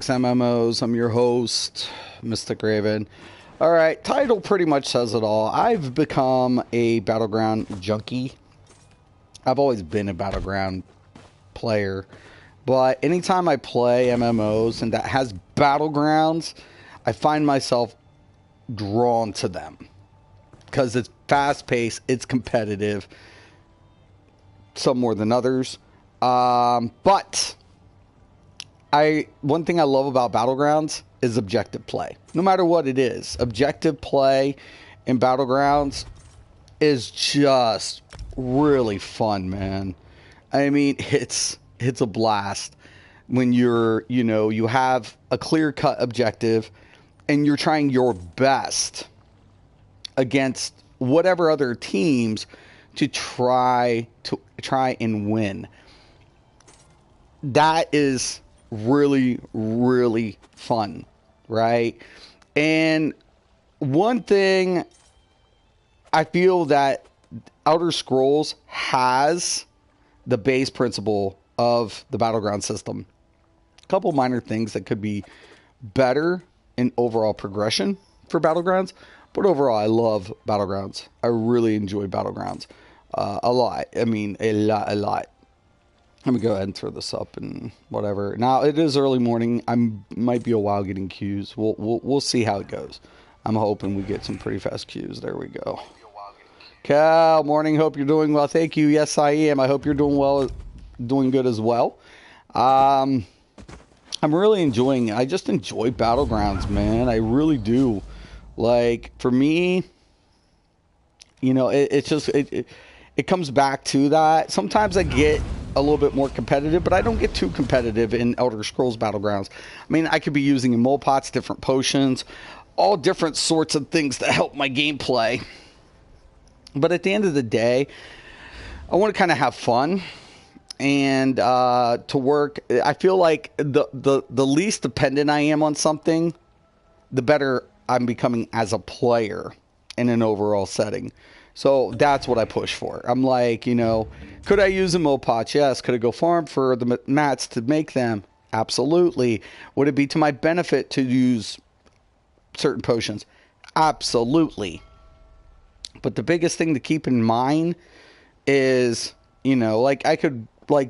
Sandbox MMOs. I'm your host, Mysticraven. All right, title pretty much says it all. I've become a Battleground Junkie. I've always been a Battleground player, but anytime I play MMOs and that has Battlegrounds, I find myself drawn to them because it's fast-paced, it's competitive, some more than others. But one thing I love about Battlegrounds is objective play. No matter what it is, objective play in Battlegrounds is just really fun, man. I mean, it's a blast when you have a clear-cut objective and you're trying your best against whatever other teams to try and win. That is really, really fun, right? And one thing I feel that Elder Scrolls has the base principle of the Battleground system. A couple minor things that could be better in overall progression for Battlegrounds, but overall I love Battlegrounds. I really enjoy Battlegrounds a lot. I mean, a lot. Let me go ahead and throw this up and whatever. Now, it is early morning. Might be a while getting queues. We'll see how it goes. I'm hoping we get some pretty fast queues. There we go. Cal, morning. Hope you're doing well. Thank you. Yes, I am. I hope you're doing well, doing good as well. I'm really enjoying it. I just enjoy Battlegrounds, man. I really do. Like, for me, it comes back to that. Sometimes I get a little bit more competitive, but I don't get too competitive in Elder Scrolls Battlegrounds. I mean, I could be using mole pots, different potions, all different sorts of things to help my gameplay. But at the end of the day, I want to kind of have fun and to work. I feel like the least dependent I am on something, the better I'm becoming as a player in an overall setting. So that's what I push for. I'm like, could I use a mole pot? Yes. Could I go farm for the mats to make them? Absolutely. Would it be to my benefit to use certain potions? Absolutely. But the biggest thing to keep in mind is, like I could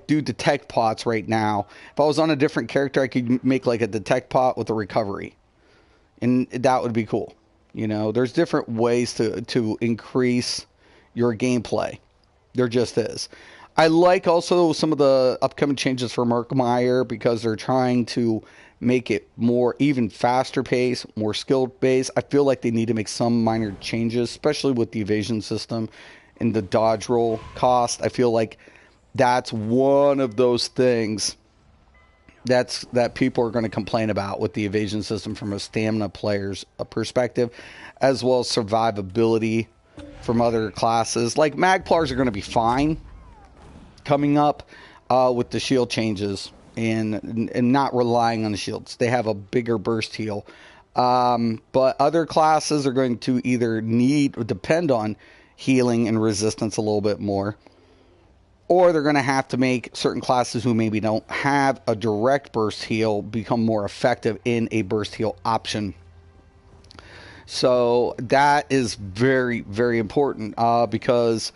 do detect pots right now. If I was on a different character, I could make like a detect pot with a recovery. And that would be cool. There's different ways to increase your gameplay. There just is. I like also some of the upcoming changes for Murkmire because they're trying to make it more even faster pace, more skilled base. I feel like they need to make some minor changes, especially with the evasion system and the dodge roll cost. I feel like that's one of those things that people are going to complain about with the evasion system from a stamina player's perspective, as well as survivability from other classes. Like Magplars are going to be fine coming up with the shield changes and not relying on the shields. They have a bigger burst heal. But other classes are going to either need or depend on healing and resistance a little bit more, or they're going to have to make certain classes who maybe don't have a direct burst heal become more effective in a burst heal option. So that is very, very important because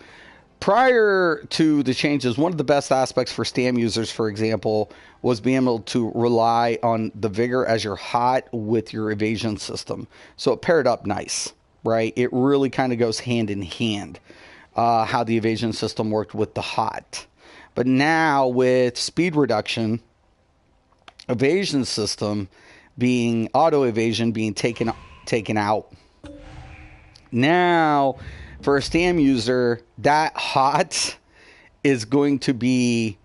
prior to the changes, one of the best aspects for Stam users, for example, was being able to rely on the Vigor as your hot with your evasion system. So it paired up nice, right? It really kind of goes hand in hand. How the evasion system worked with the hot. But now with speed reduction, evasion system being auto evasion being taken out. Now for a Stam user, that hot is going to be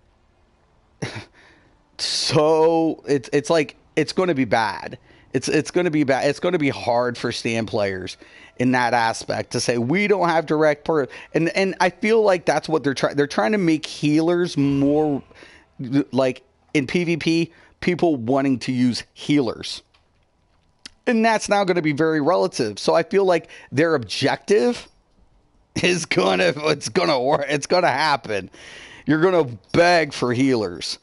so it's like it's going to be bad. It's going to be bad. It's going to be hard for Stam players in that aspect to say we don't have direct and I feel like that's what they're trying to make healers more like in PvP, people wanting to use healers. And that's now going to be very relative. So I feel like their objective is it's going to work. It's going to happen. You're going to beg for healers.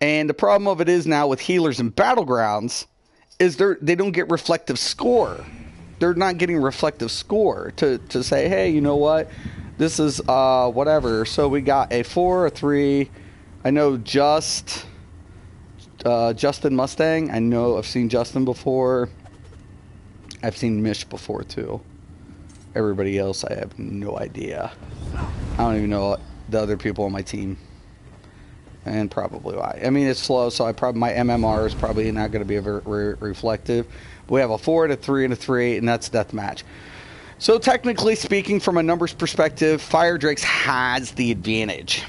And the problem of it is now with healers and battlegrounds is they don't get reflective score. They're not getting reflective score to say, hey, you know what? This is whatever. So we got a 4, a 3. I know Justin Mustang. I know I've seen Justin before. I've seen Mish before too. Everybody else, I have no idea. I don't even know the other people on my team. And probably why. I mean, it's slow, so my MMR is probably not going to be very reflective. We have a 4 and a 3 and a 3, and that's deathmatch. So technically speaking, from a numbers perspective, Fire Drakes has the advantage.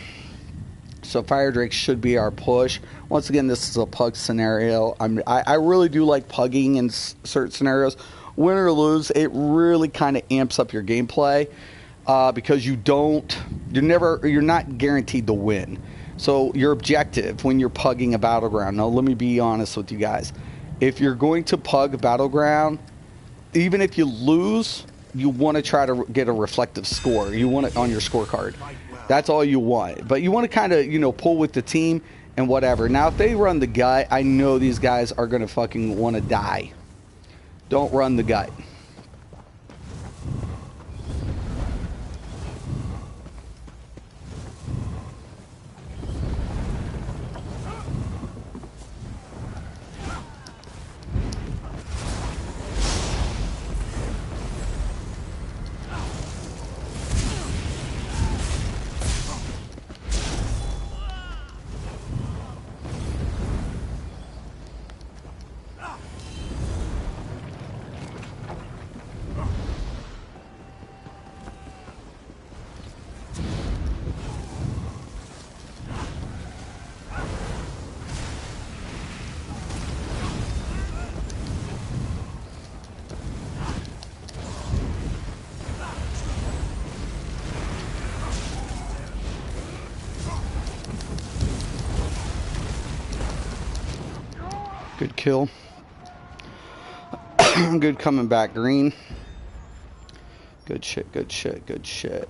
So Fire Drakes should be our push. Once again, this is a pug scenario. I really do like pugging in certain scenarios. Win or lose, it really kind of amps up your gameplay because you're not guaranteed to win. So your objective when you're pugging a battleground, now let me be honest with you guys. If you're going to pug a battleground, even if you lose, you want to try to get a reflective score. You want it on your scorecard. That's all you want. But you want to kind of, pull with the team and whatever. Now, if they run the gut, I know these guys are going to fucking want to die. Don't run the gut. Good kill. Good coming back green. Good shit, good shit, good shit.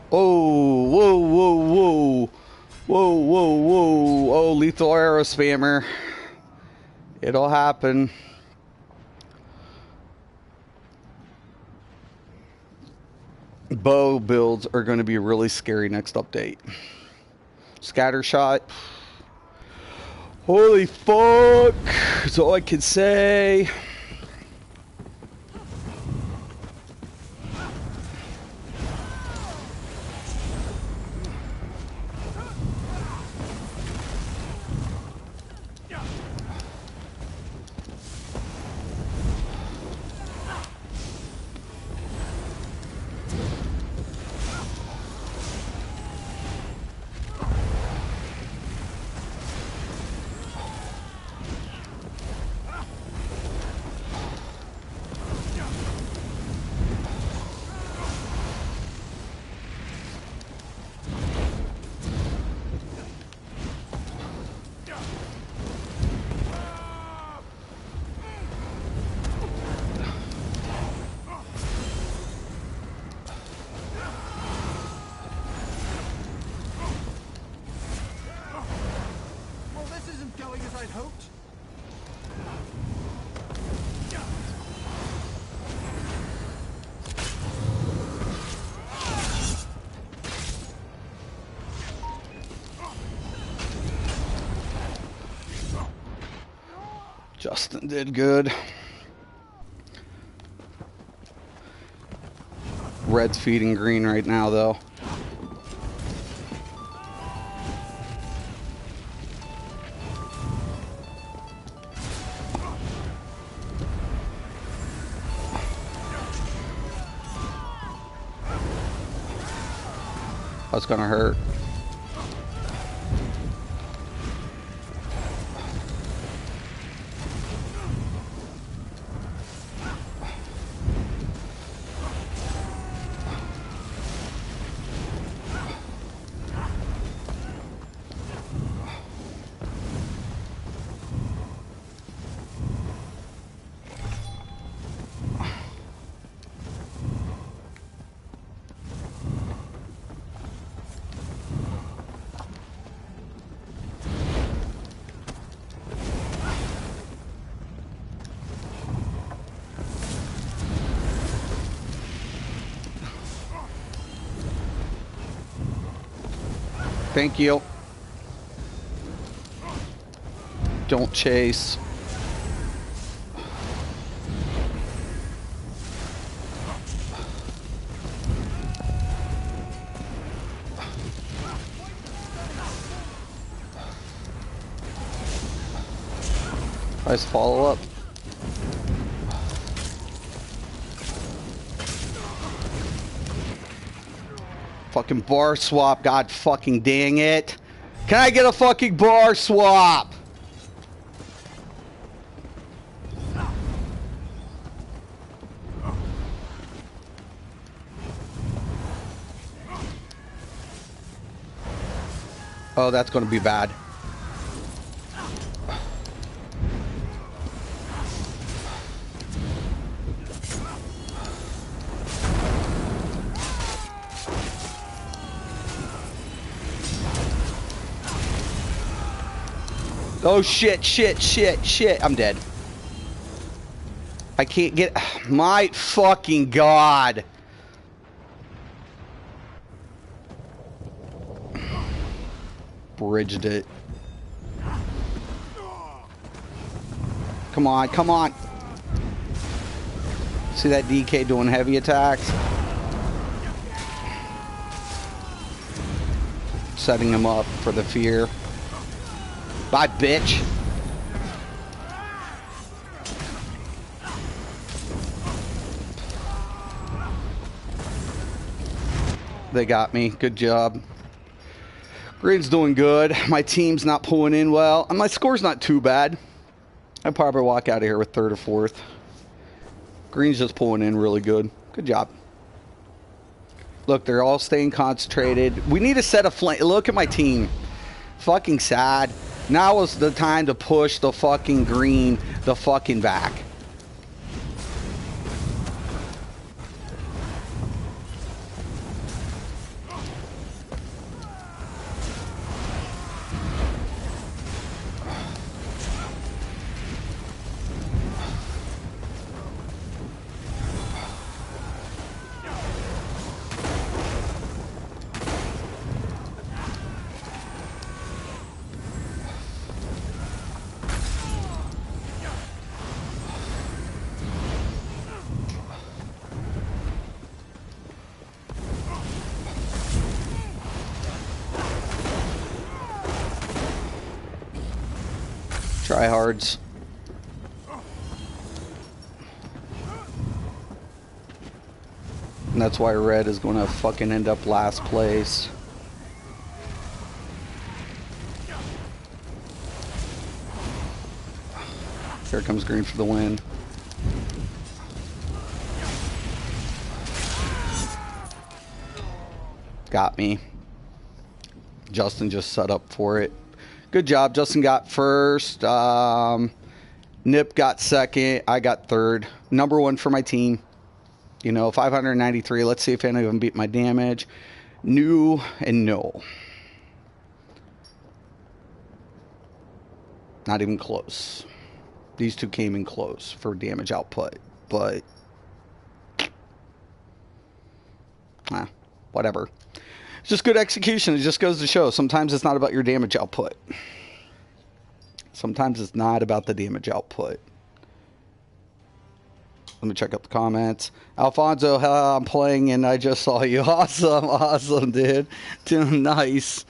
Oh, whoa, whoa, whoa. Whoa, whoa, whoa. Oh, lethal arrow spammer. It'll happen. Bow builds are going to be really scary next update. Scatter shot. Holy fuck. That's all I can say. Justin did good. Red's feeding green right now, though. That's gonna hurt. Thank you. Don't chase. Nice follow up. Fucking bar swap, god fucking dang it. Can I get a fucking bar swap? Oh, that's gonna be bad. Oh shit, shit, shit, shit. I'm dead. I can't get... My fucking god. Bridged it. Come on, come on. See that DK doing heavy attacks? Setting him up for the fear. Bye, bitch. They got me. Good job. Green's doing good. My team's not pulling in well. And my score's not too bad. I'd probably walk out of here with third or fourth. Green's just pulling in really good. Good job. Look, they're all staying concentrated. We need a set of flame. Look at my team. Fucking sad. Now is the time to push the fucking green the fucking back. Tryhards. And that's why red is going to fucking end up last place. Here comes green for the win. Got me. Justin just set up for it. Good job. Justin got first. Nip got second. I got third. Number one for my team. You know, 593. Let's see if any of them beat my damage. New and no. Not even close. These two came in close for damage output. But, whatever. It's just good execution. It just goes to show. Sometimes it's not about your damage output. Sometimes it's not about the damage output. Let me check out the comments. Alfonso, I'm playing and I just saw you. Awesome, awesome, dude. Doing nice.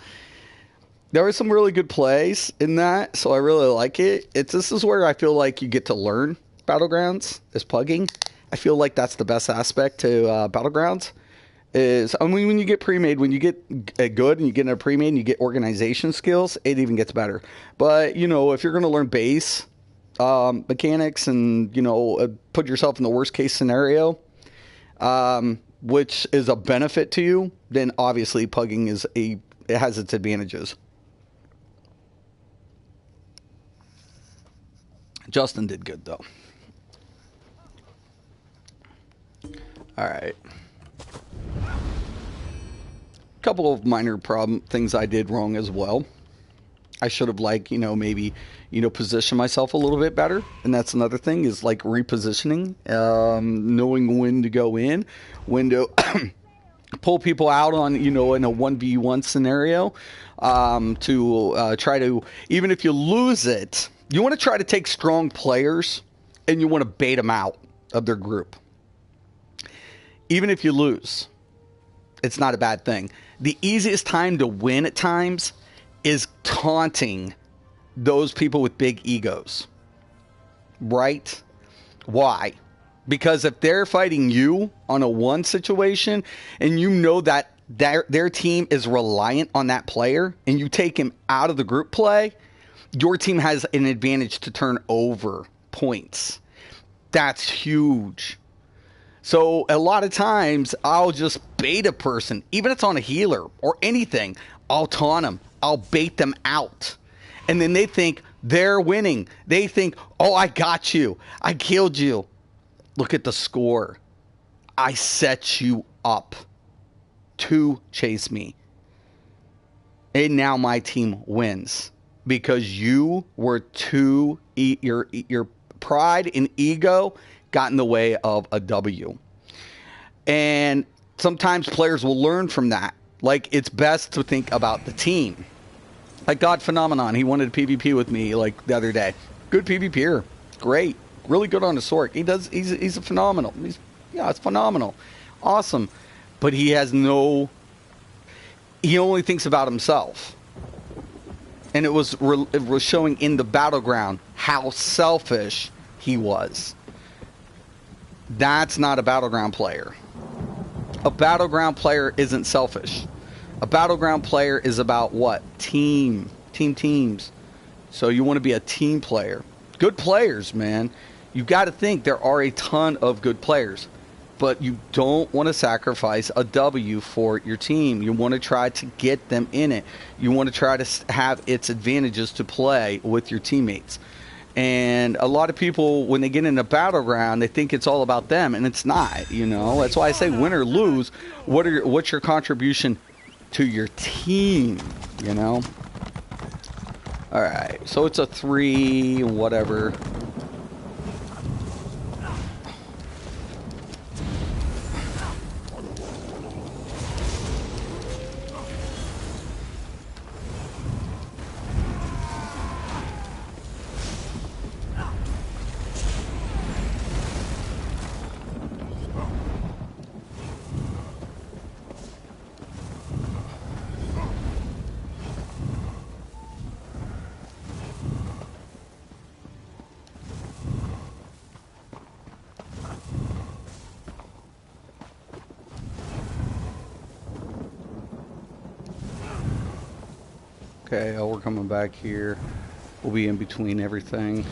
There were some really good plays in that, so I really like it. This is where I feel like you get to learn Battlegrounds, is plugging. I feel like that's the best aspect to Battlegrounds. I mean, when you get pre-made, when you get good and you get in a pre-made and you get organization skills, it even gets better. But, you know, if you're going to learn base mechanics and, you know, put yourself in the worst case scenario, which is a benefit to you, then obviously plugging it has its advantages. Justin did good, though. All right. A couple of minor things I did wrong as well. I should have, like, you know, maybe, you know, position myself a little bit better. And that's another thing, is like repositioning, knowing when to go in, when to pull people out on, you know, in a 1v1 scenario, to try to, even if you lose it, you want to try to take strong players and you want to bait them out of their group. Even if you lose, it's not a bad thing. The easiest time to win at times is taunting those people with big egos. Right? Why? Because if they're fighting you on a one situation and you know that their team is reliant on that player and you take him out of the group play, your team has an advantage to turn over points. That's huge. So a lot of times I'll just bait a person, even if it's on a healer or anything. I'll taunt them. I'll bait them out. And then they think they're winning. They think, oh, I got you. I killed you. Look at the score. I set you up to chase me. And now my team wins. Because you were your pride and ego got in the way of a W. And sometimes players will learn from that. Like, it's best to think about the team. Like God Phenomenon, he wanted to PvP with me like the other day. Good PvPer. Great. Really good on the sword. He's a phenomenal. It's phenomenal. Awesome. But he only thinks about himself. And it was showing in the battleground how selfish he was. That's not a battleground player. A battleground player isn't selfish. A battleground player is about what? Teams. So you want to be a team player. Good players, man. You got to think there are a ton of good players. But you don't want to sacrifice a W for your team. You want to try to get them in it. You want to try to have its advantages to play with your teammates. And a lot of people, when they get in a battleground, they think it's all about them, and it's not. You know, that's why I say win or lose. What's your contribution to your team? You know. All right, so it's a 3, whatever. Okay, we're coming back here. We'll be in between everything.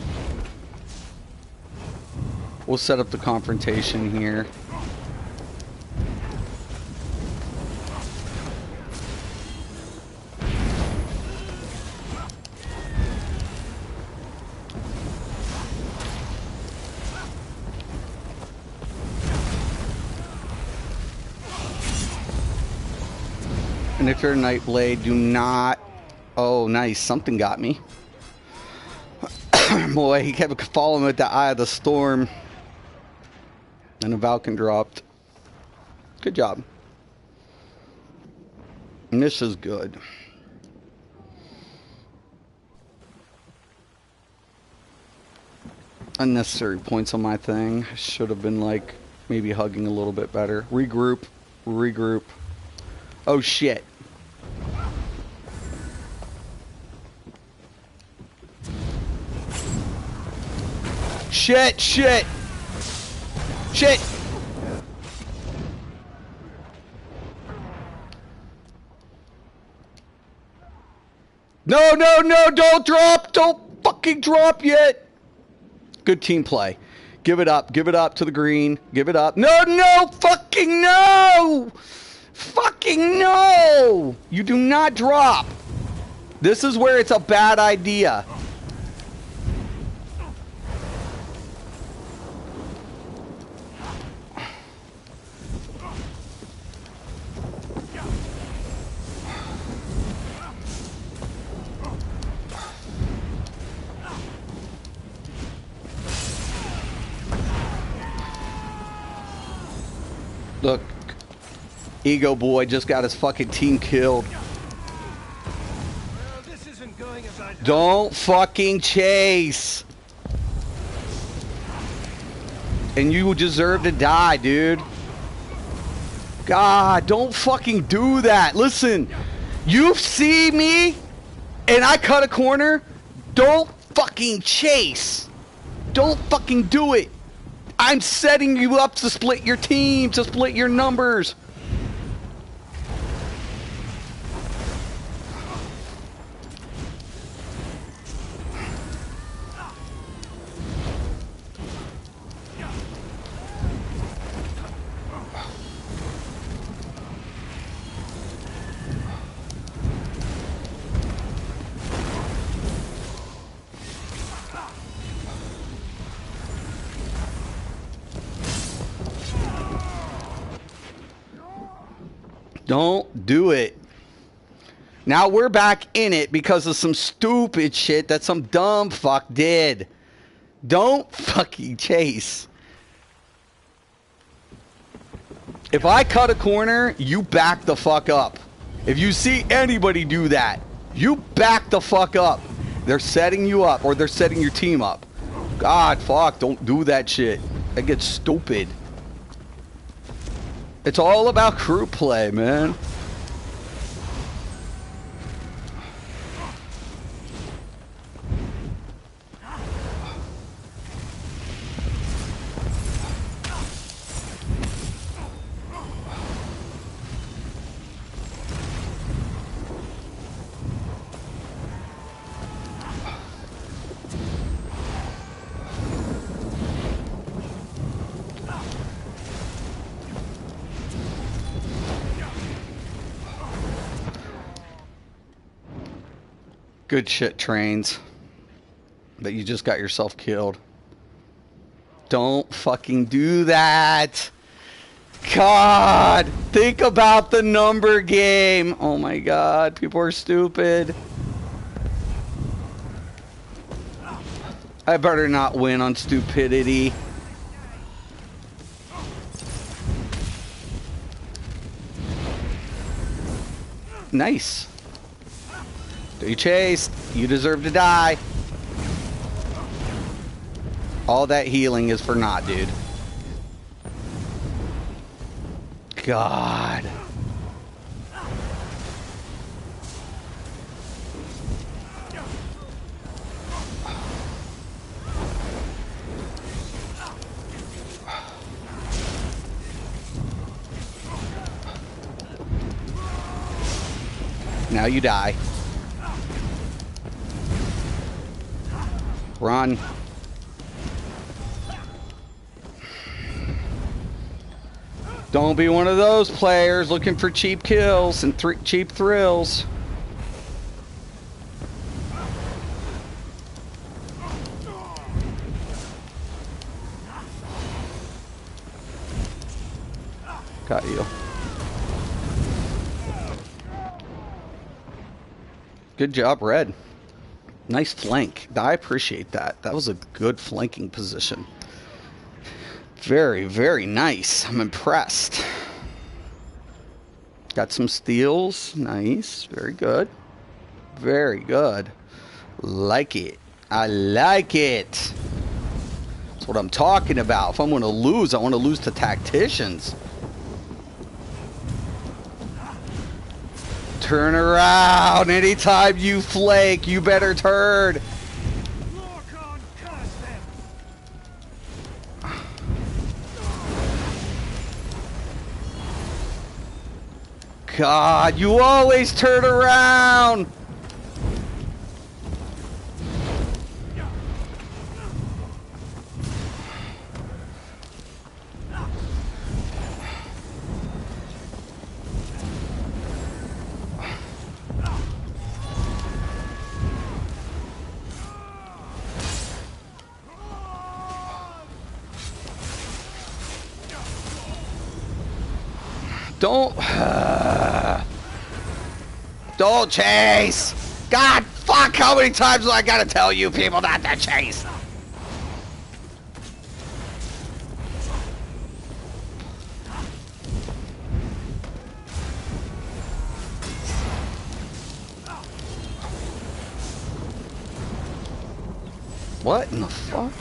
We'll set up the confrontation here. And if you're a Nightblade, do not... Oh, nice. Something got me. Boy, he kept following with the Eye of the Storm. And a Valken dropped. Good job. And this is good. Unnecessary points on my thing. Should have been like maybe hugging a little bit better. Regroup. Regroup. Oh shit. Shit, shit. Shit. No, no, no, don't drop. Don't fucking drop yet. Good team play. Give it up to the green. Give it up. No, no, fucking no. Fucking no. You do not drop. This is where it's a bad idea. Look, Ego Boy just got his fucking team killed. Well, this isn't going as I Don't fucking chase. And you deserve to die, dude. God, don't fucking do that. Listen, you see me and I cut a corner. Don't fucking chase. Don't fucking do it. I'm setting you up to split your team, to split your numbers. Don't do it. Now we're back in it because of some stupid shit that some dumb fuck did. Don't fucking chase. If I cut a corner, you back the fuck up. If you see anybody do that, you back the fuck up. They're setting you up, or they're setting your team up. God, fuck, don't do that shit. That gets stupid. It's all about crew play, man. Good shit, trains. But you just got yourself killed. Don't fucking do that. God, think about the number game. Oh my God, people are stupid. I better not win on stupidity. Nice. You chased. You deserve to die. All that healing is for naught, dude. God. Now you die. Run. Don't be one of those players looking for cheap kills and cheap thrills. Got you. Good job, Red. Nice flank. I appreciate that. That was a good flanking position. Very, very nice. I'm impressed. Got some steals. Nice. Very good. Very good. Like it. I like it. That's what I'm talking about. If I'm going to lose, I want to lose to tacticians. Turn around. Anytime you flake, you better turn. God, you always turn around. Don't chase! God, fuck, how many times do I gotta tell you people not to chase? What in the fuck?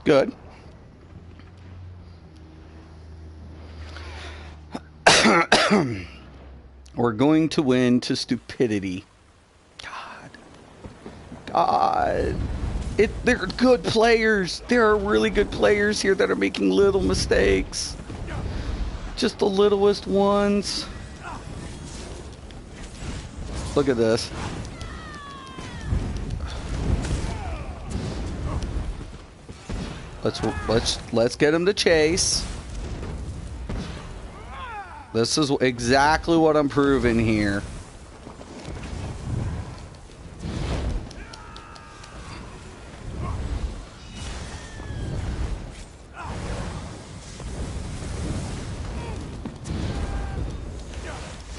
Good. We're going to win to stupidity. God. They're good players. There are really good players here that are making little mistakes. Just the littlest ones. Look at this. Let's get him to chase. This is exactly what I'm proving here.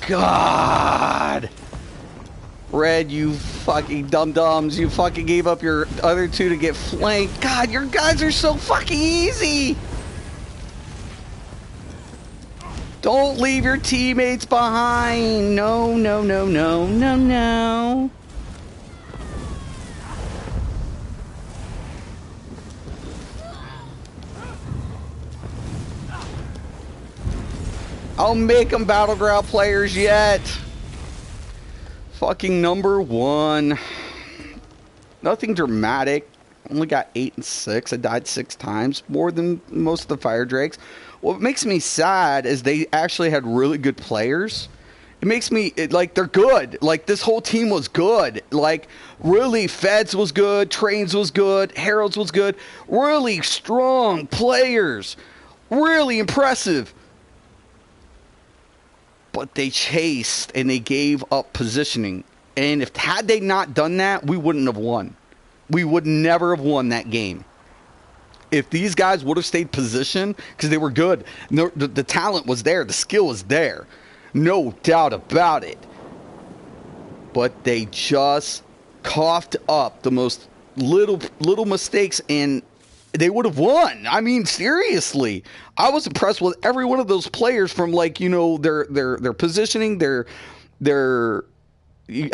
God! Red, you fucking dum-dums. You fucking gave up your other two to get flanked. God, your guys are so fucking easy! Don't leave your teammates behind. No, no, no, no, no, no. I'll make them Battleground players yet. Fucking number one. Nothing dramatic. Only got 8 and 6. I died 6 times. More than most of the Fire Drakes. What makes me sad is they actually had really good players. It makes me, like, they're good. Like, this whole team was good. Like, really, Feds was good. Trains was good. Heralds was good. Really strong players. Really impressive. But they chased and they gave up positioning. And had they not done that, we wouldn't have won. We would never have won that game. If these guys would have stayed positioned, because they were good, the talent was there, the skill was there, no doubt about it. But they just coughed up the most little mistakes, and they would have won. I mean, seriously, I was impressed with every one of those players, from, like, you know, their positioning, their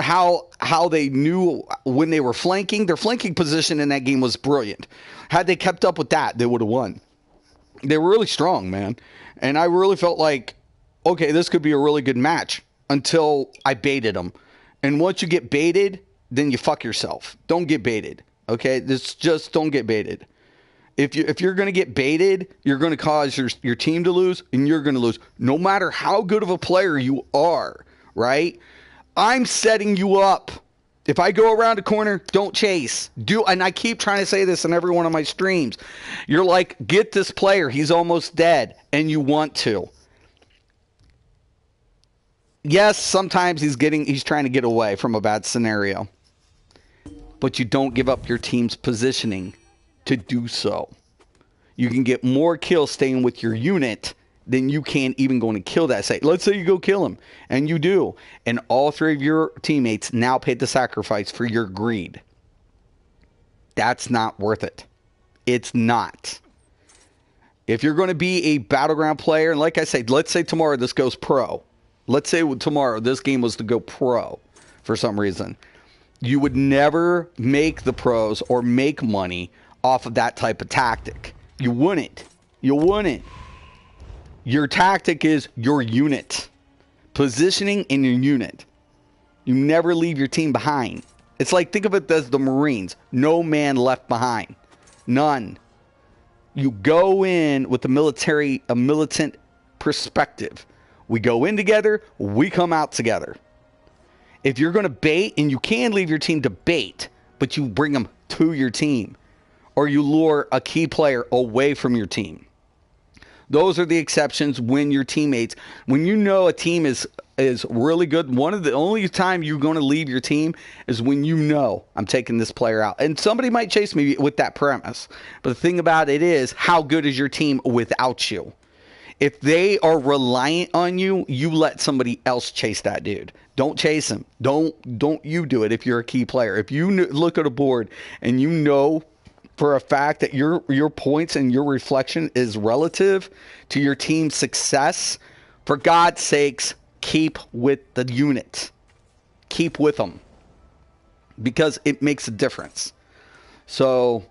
how they knew when they were flanking. Their flanking position in that game was brilliant. Had they kept up with that, they would have won. They were really strong, man. And I really felt like, okay, this could be a really good match, until I baited them. And once you get baited, then you fuck yourself. Don't get baited, okay? Just don't get baited. If you're going to get baited, you're going to cause your team to lose, and you're going to lose. No matter how good of a player you are, right? I'm setting you up. If I go around a corner, don't chase. And I keep trying to say this in every one of my streams. You're like, get this player. He's almost dead. And you want to. Yes, sometimes he's trying to get away from a bad scenario. But you don't give up your team's positioning to do so. You can get more kills staying with your unit than you can even going to kill that site. Let's say you go kill him, and you do, and all 3 of your teammates now paid the sacrifice for your greed. That's not worth it. It's not. If you're going to be a Battleground player, and like I said, let's say tomorrow this goes pro. Let's say tomorrow this game was to go pro for some reason. You would never make the pros or make money off of that type of tactic. You wouldn't. You wouldn't. Your tactic is your unit. Positioning in your unit. You never leave your team behind. It's like, think of it as the Marines. No man left behind. None. You go in with a militant perspective. We go in together, we come out together. If you're going to bait, and you can leave your team to bait, but you bring them to your team, or you lure a key player away from your team. Those are the exceptions when your teammates, when you know a team is really good. One of the only time you're going to leave your team is when you know I'm taking this player out. And somebody might chase me with that premise. But the thing about it is, how good is your team without you? If they are reliant on you, you let somebody else chase that dude. Don't chase him. Don't you do it if you're a key player. If you look at a board and you know for a fact that your points and your reflection is relative to your team's success, for God's sakes, keep with the unit. Keep with them. Because it makes a difference. So,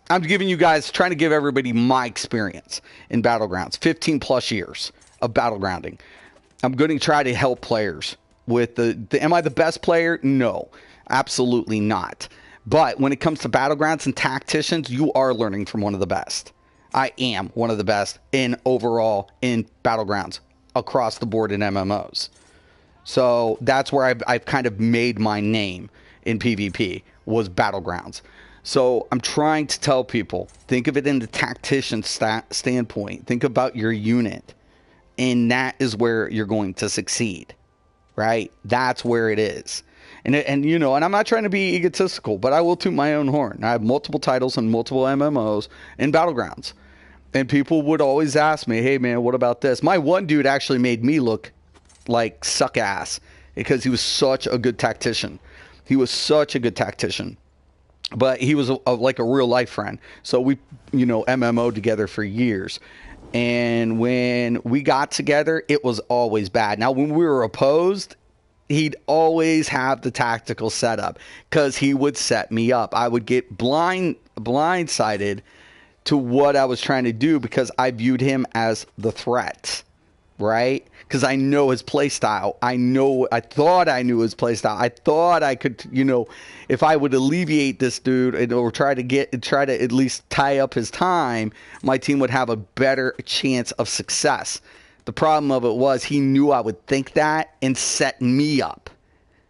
I'm giving you guys, trying to give everybody my experience in Battlegrounds. 15 plus years of battlegrounding. I'm going to try to help players with am I the best player? No, absolutely not. But when it comes to Battlegrounds and tacticians, you are learning from one of the best. I am one of the best overall in Battlegrounds across the board in MMOs. So that's where I've kind of made my name in PvP, was Battlegrounds. So I'm trying to tell people, think of it in the tactician standpoint. Think about your unit. And that is where you're going to succeed, right? That's where it is. And you know, and I'm not trying to be egotistical, but I will toot my own horn. I have multiple titles and multiple MMOs and Battlegrounds. And people would always ask me, hey, man, what about this? My one dude actually made me look like suck ass because he was such a good tactician. He was such a good tactician. But he was like a real life friend. So we, MMO together for years. And when we got together, it was always bad. Now, when we were opposed, he'd always have the tactical setup because he would set me up. I would get blindsided to what I was trying to do because I viewed him as the threat, right? Because I know his play style. I thought I knew his play style. I thought I could, if I would alleviate this dude or try to at least tie up his time, my team would have a better chance of success. The problem of it was he knew I would think that and set me up,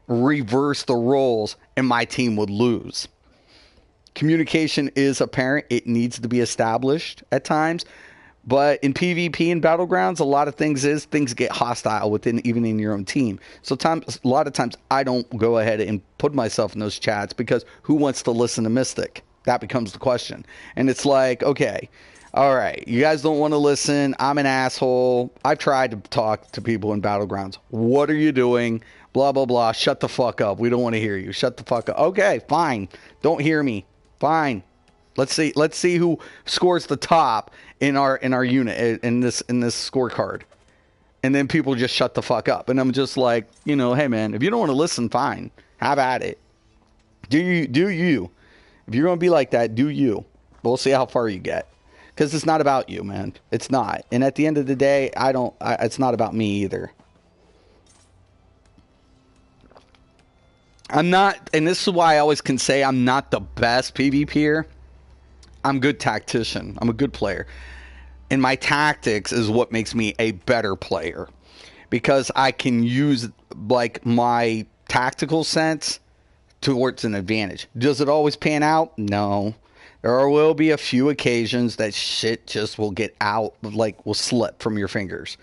reverse the roles, and my team would lose. Communication is apparent. It needs to be established at times. But in PvP and Battlegrounds, a lot of things get hostile even in your own team. So a lot of times I don't go ahead and put myself in those chats because who wants to listen to Mystic? That becomes the question. And it's like, okay, all right, you guys don't want to listen. I'm an asshole. I've tried to talk to people in Battlegrounds. What are you doing? Blah, blah, blah. Shut the fuck up. We don't want to hear you. Shut the fuck up. Okay, fine. Don't hear me. Fine. Let's see who scores the top in our unit in this scorecard. And then people just shut the fuck up. And I'm just like, hey man, if you don't want to listen, fine. Have at it. Do you. If you're going to be like that, do you. We'll see how far you get. Because it's not about you, man. It's not. And at the end of the day, it's not about me either. I'm not, and this is why I always can say I'm not the best PvPer. I'm a good tactician. I'm a good player. And my tactics is what makes me a better player. Because I can use my tactical sense towards an advantage. Does it always pan out? No. There will be a few occasions that shit just will get out, will slip from your fingers.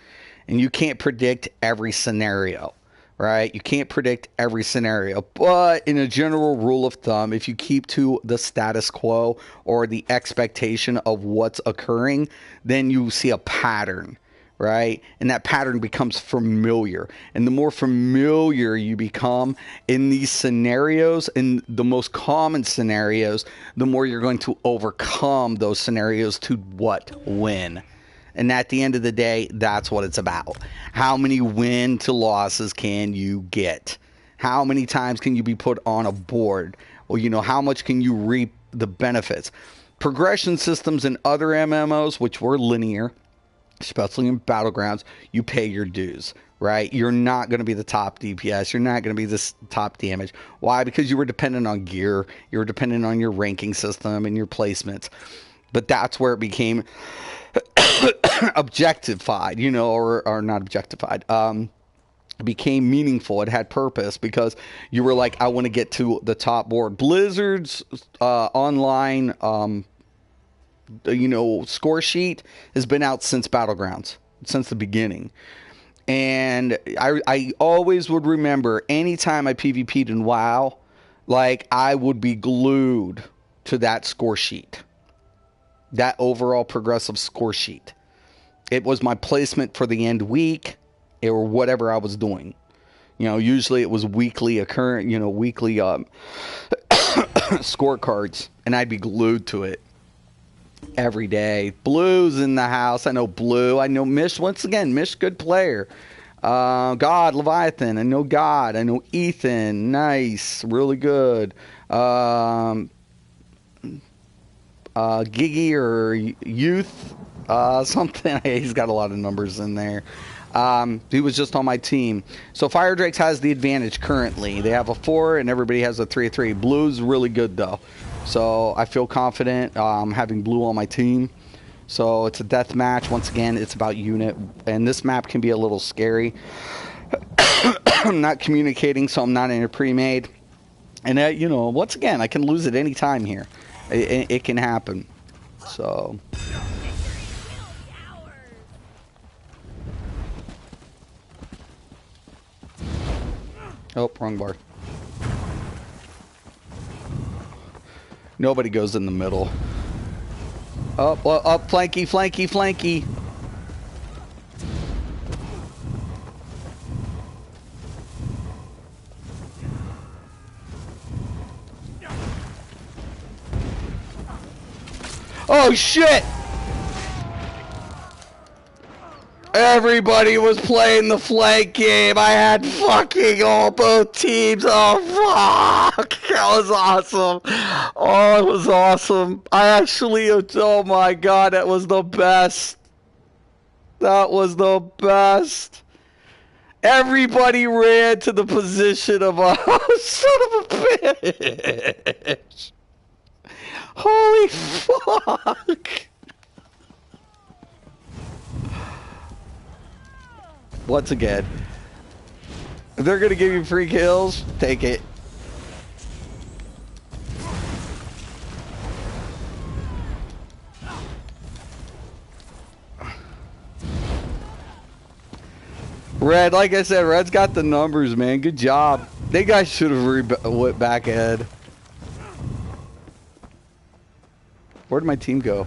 And you can't predict every scenario. Right? You can't predict every scenario. But in a general rule of thumb, if you keep to the status quo or the expectation of what's occurring, then you see a pattern, right? And that pattern becomes familiar. And the more familiar you become in these scenarios, in the most common scenarios, the more you're going to overcome those scenarios to what? Win. And at the end of the day, that's what it's about. How many win to losses can you get? How many times can you be put on a board? Well, you know, how much can you reap the benefits? Progression systems in other MMOs, which were linear, especially in Battlegrounds, you pay your dues, right? You're not going to be the top DPS. You're not going to be the top damage. Why? Because you were dependent on gear. You were dependent on your ranking system and your placements. But that's where it became objectified, you know, or not objectified. It became meaningful. It had purpose because you were like, I want to get to the top board. Blizzard's online you know, score sheet has been out since Battlegrounds, since the beginning. And I always would remember anytime I PvP'd in WoW, like I would be glued to that score sheet, that overall progressive score sheet. It was my placement for the end week or whatever I was doing. You know, usually it was weekly occurring, you know, weekly scorecards, and I'd be glued to it. Every day. Blue's in the house. I know Blue. I know Mish. Once again, Mish, good player. God, Leviathan. I know God. I know Ethan. Nice. Really good. Giggy or Youth. Something. He's got a lot of numbers in there. He was just on my team. So Fire Drakes has the advantage currently. They have a 4 and everybody has a 3-3. Blue's really good though. So I feel confident having Blue on my team. So it's a death match. Once again, it's about unit. And this map can be a little scary. I'm not communicating, so I'm not in a pre-made. And, you know, once again, I can lose at any time here. It can happen. So... Oh, wrong bar. Nobody goes in the middle. Up, flanky, flanky, flanky. Oh, shit! Everybody was playing the flank game. I had fucking both teams. Oh, fuck. That was awesome. Oh, it was awesome. I actually, oh my God, that was the best. That was the best. Everybody ran to the position of a son of a bitch. Holy fuck. Once again, if they're going to give you free kills, take it. Red, like I said, Red's got the numbers, man. Good job. They guys should have went back ahead. Where'd my team go?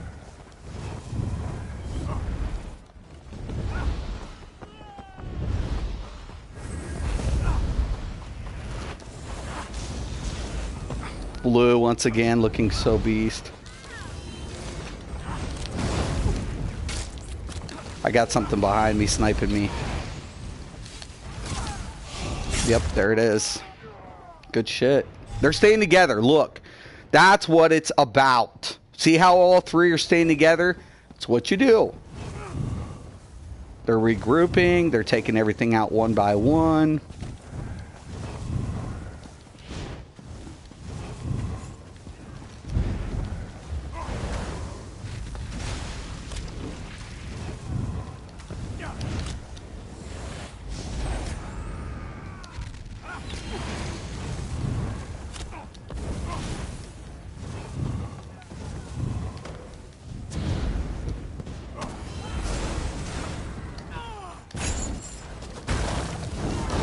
Blue once again looking so beast. I got something behind me sniping me. Yep, there it is. Good shit. They're staying together. Look, that's what it's about. See how all three are staying together? It's what you do. They're regrouping. They're taking everything out one by one.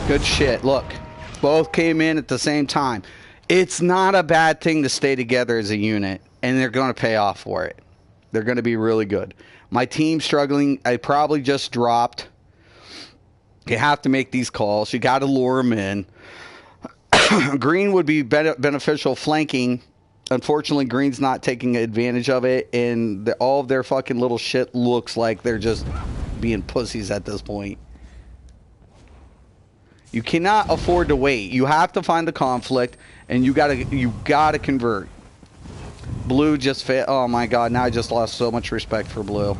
Good shit. Look, both came in at the same time. It's not a bad thing to stay together as a unit, and they're going to pay off for it. They're going to be really good. My team's struggling. I probably just dropped. You have to make these calls. You got to lure them in. Green would be beneficial flanking. Unfortunately, Green's not taking advantage of it, and all of their fucking little shit looks like they're just being pussies at this point. You cannot afford to wait. You have to find the conflict, and you gotta convert. Blue just failed. Oh my god! Now I just lost so much respect for blue.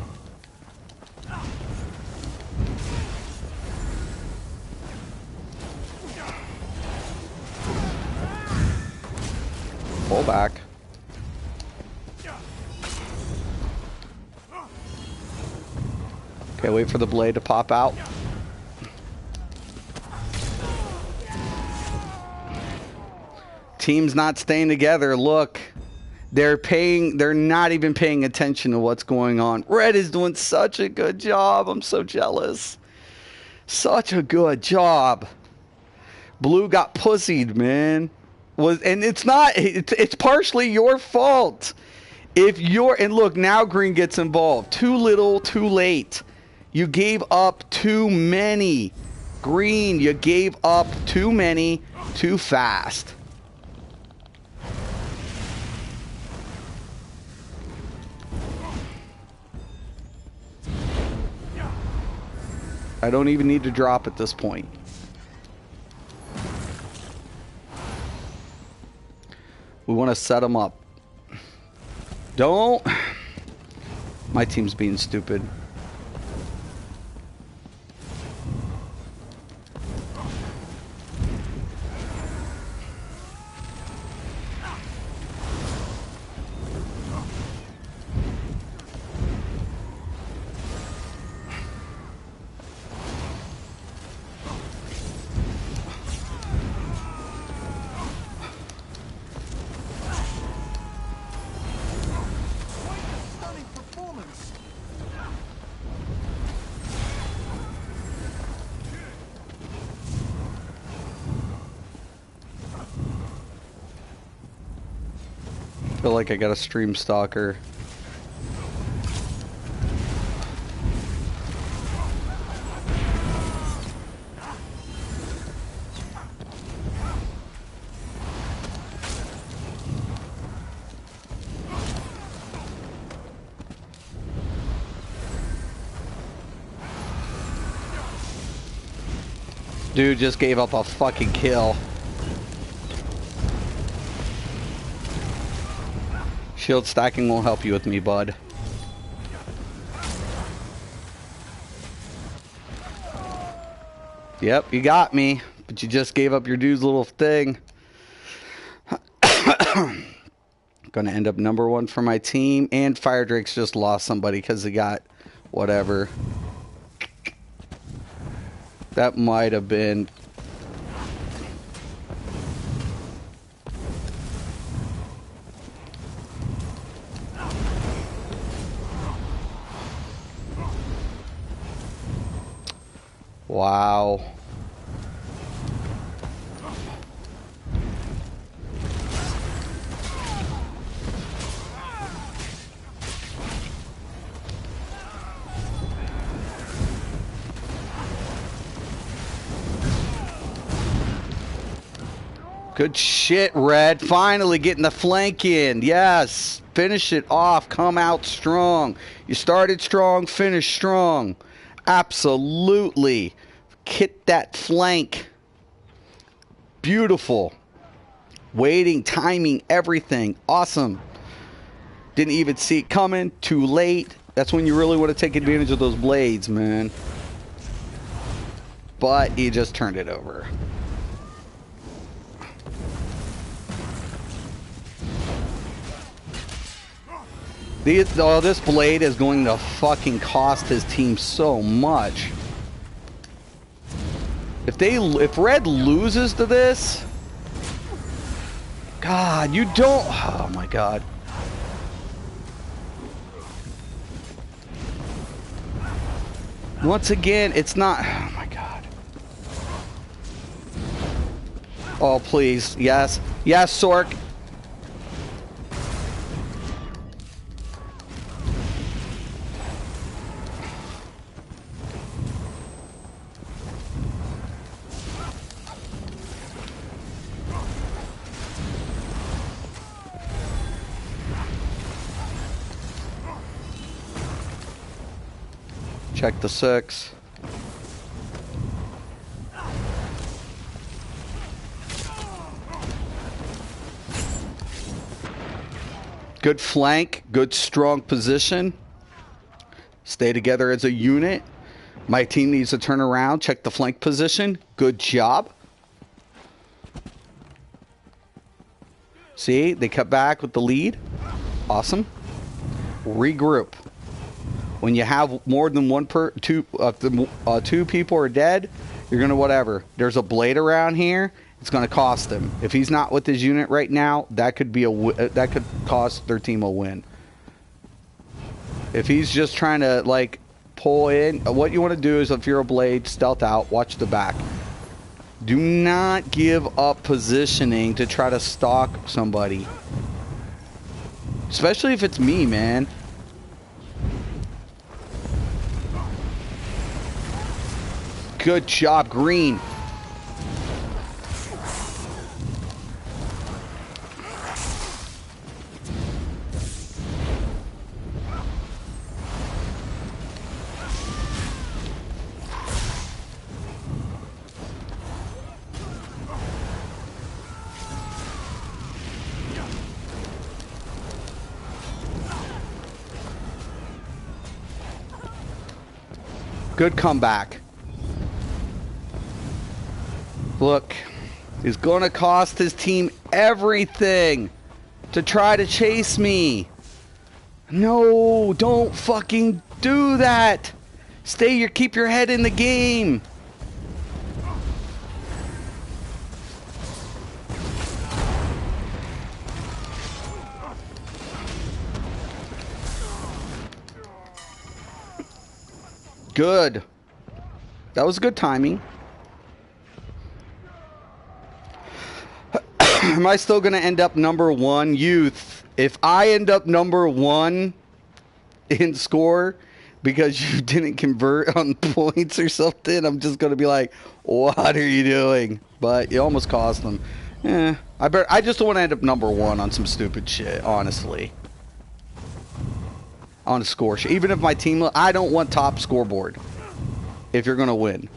Pull back. Okay, wait for the blade to pop out. Team's not staying together. Look, they're not even paying attention to what's going on. Red is doing such a good job. I'm so jealous. Such a good job. Blue got pussied, man. And it's partially your fault. And look, now Green gets involved. Too little, too late. You gave up too many. Green, you gave up too many, too fast. I don't even need to drop at this point. We want to set them up. Don't. My team's being stupid. I feel like I got a stream stalker. Dude just gave up a fucking kill. Shield stacking won't help you with me, bud. Yep, you got me, but you just gave up your dude's little thing. Gonna end up #1 for my team, and Fire Drake's just lost somebody because he got whatever. That might have been... Wow. Good shit, Red. Finally getting the flank in. Yes. Finish it off. Come out strong. You started strong, finish strong. Absolutely. Hit that flank. Beautiful. Waiting, timing, everything. Awesome. Didn't even see it coming. Too late. That's when you really want to take advantage of those blades, man. But he just turned it over. This blade is going to fucking cost his team so much. If Red loses to this, God, you don't. Oh my God. Once again, it's not. Oh my God. Oh please, yes, yes, Sork. Check the 6. Good flank, good strong position. Stay together as a unit. My team needs to turn around, check the flank position. Good job. See, they cut back with the lead. Awesome. Regroup. When you have more than two people are dead, you're gonna whatever. There's a blade around here. It's going to cost him. If he's not with his unit right now, that could be that could cost their team a win. If he's just trying to like pull in, what you want to do is if you're a blade, stealth out, watch the back. Do not give up positioning to try to stalk somebody. Especially if it's me, man. Good job, green. Good comeback. Look, he's going to cost his team everything to try to chase me. No, don't fucking do that. Keep your head in the game. Good. That was good timing. Am I still going to end up number 1? Youth, if I end up number 1 in score because you didn't convert on points or something, I'm just going to be like, what are you doing? But you almost cost them. I just don't want to end up number 1 on some stupid shit, honestly. On a score sheet. Even if my team... I don't want top scoreboard if you're going to win.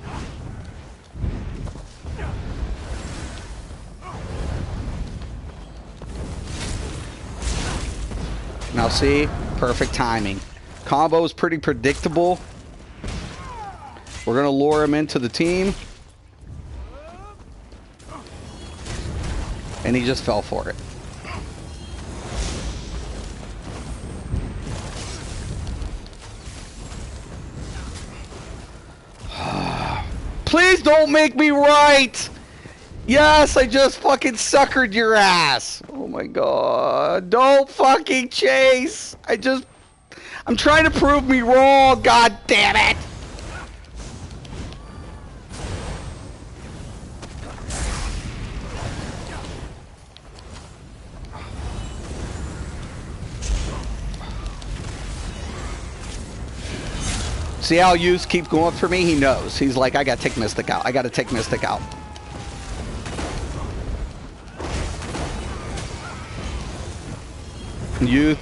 Now see? Perfect timing. Combo is pretty predictable. We're going to lure him into the team. And he just fell for it. Please don't make me right! Yes, I just fucking suckered your ass! Oh my god. Don't fucking chase! I'm trying to prove me wrong, god damn it! See how Use keeps going for me? He knows. He's like, I gotta take Mystic out. I gotta take Mystic out. Youth.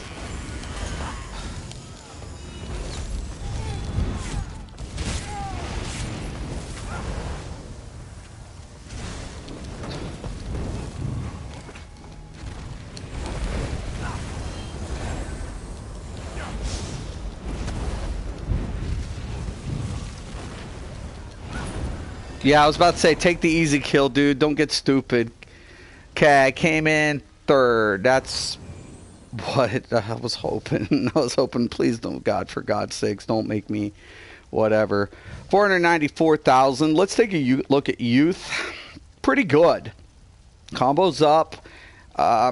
Yeah, I was about to say, take the easy kill, dude. Don't get stupid. Okay, I came in 3rd. That's what I was hoping. I was hoping, please don't, God, for God's sakes, don't make me whatever. 494,000. Let's take a look at Youth. Pretty good. Combo's up. I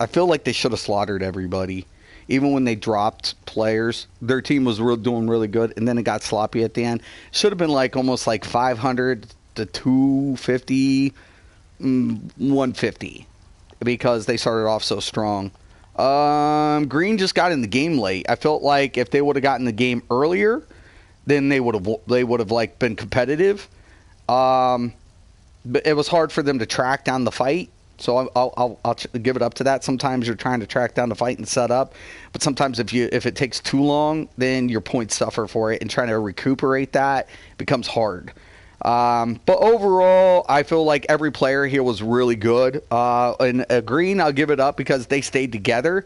feel like they should have slaughtered everybody. Even when they dropped players, their team was doing really good, and then it got sloppy at the end. Should have been like almost like 500 to 250, 150, because they started off so strong. Green just got in the game late. I felt like if they would have gotten the game earlier, then they would have like been competitive. But it was hard for them to track down the fight. So I'll give it up to that. Sometimes you're trying to track down the fight and set up, but sometimes if it takes too long, then your points suffer for it, and trying to recuperate that becomes hard. But overall, I feel like every player here was really good. And green, I'll give it up because they stayed together.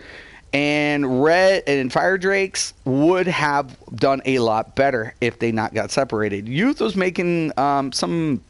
And red and Fire Drakes would have done a lot better if they not got separated. Youth was making some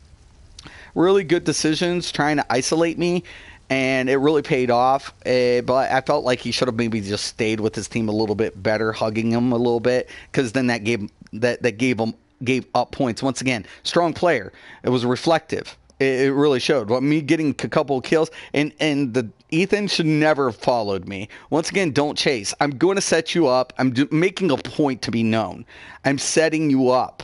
really good decisions trying to isolate me, and it really paid off. But I felt like he should have maybe just stayed with his team a little bit better, hugging him a little bit, because then that gave up points. Once again, strong player. It was reflective. It really showed. Well, me getting a couple of kills, and the Ethan should never have followed me. Once again, don't chase. I'm going to set you up. I'm making a point to be known. I'm setting you up.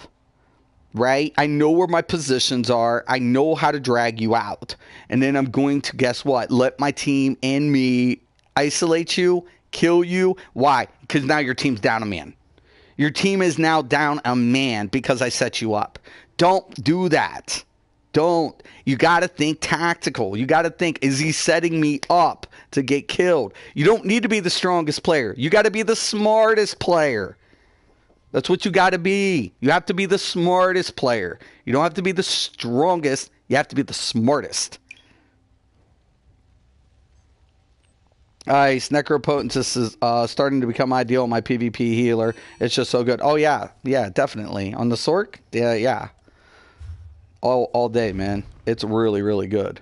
Right? I know where my positions are. I know how to drag you out. And then I'm going to, guess what? Let my team and me isolate you, kill you. Why? Because now your team's down a man. Your team is now down a man because I set you up. Don't do that. Don't. You got to think tactical. You got to think, is he setting me up to get killed? You don't need to be the strongest player. You got to be the smartest player. That's what you got to be. You have to be the smartest player. You don't have to be the strongest. You have to be the smartest. Nice. Necropotentist is starting to become ideal. My PvP healer. It's just so good. Oh, yeah. Yeah, definitely. On the Sork? Yeah. All day, man. It's really, really good.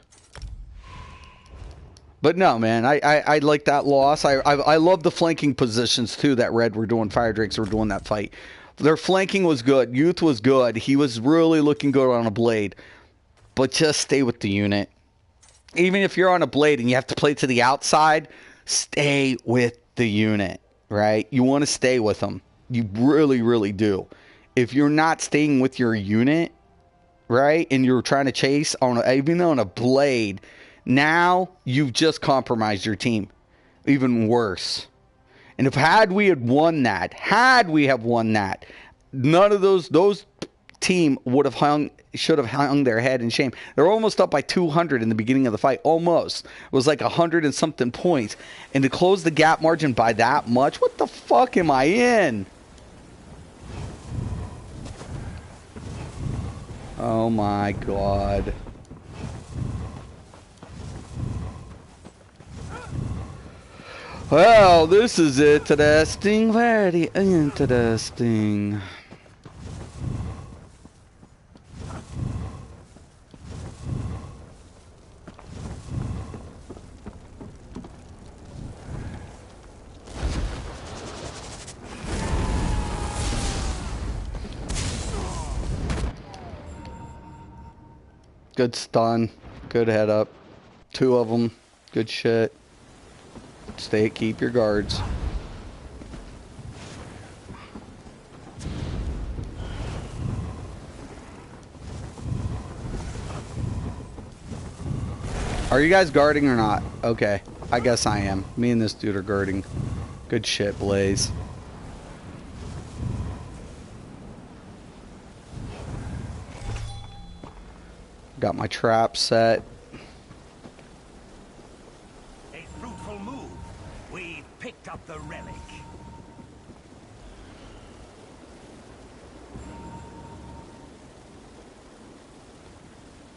But no, man, I like that loss. I love the flanking positions, too, that Red were doing. Fire Drakes were doing that fight. Their flanking was good. Youth was good. He was really looking good on a blade. But just stay with the unit. Even if you're on a blade and you have to play to the outside, stay with the unit, right? You want to stay with them. You really, really do. If you're not staying with your unit, right, and you're trying to chase even on a blade, now you've just compromised your team. Even worse. And if we have won that, none of those team should have hung their head in shame. They're almost up by 200 in the beginning of the fight. Almost. It was like 100 and something points. And to close the gap margin by that much, what the fuck am I in? Oh my god. Well, this is interesting. Very interesting. Good stun. Good head up. 2 of them. Good shit. Keep your guards. Are you guys guarding or not? Okay. I guess I am. Me and this dude are guarding. Good shit, Blaze. Got my trap set. A fruitful move. We've picked up the relic.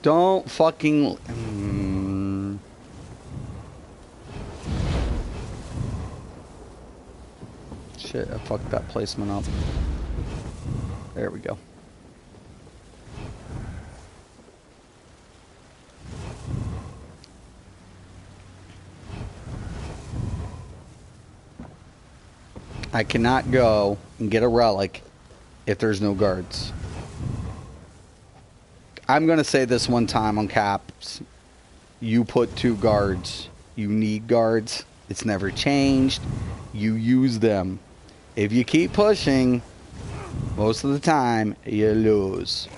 Don't fucking... Shit, I fucked that placement up. There we go. I cannot go and get a relic if there's no guards. I'm going to say this one time on caps. You put 2 guards. You need guards. It's never changed. You use them. If you keep pushing, most of the time, you lose.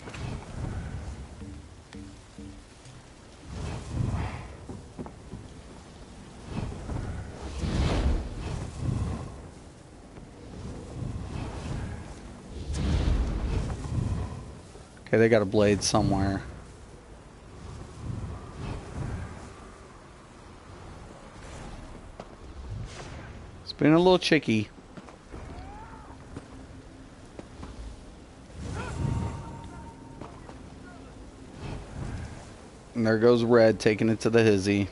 Okay, they got a blade somewhere. Been a little tricky. And there goes red, taking it to the hizzy.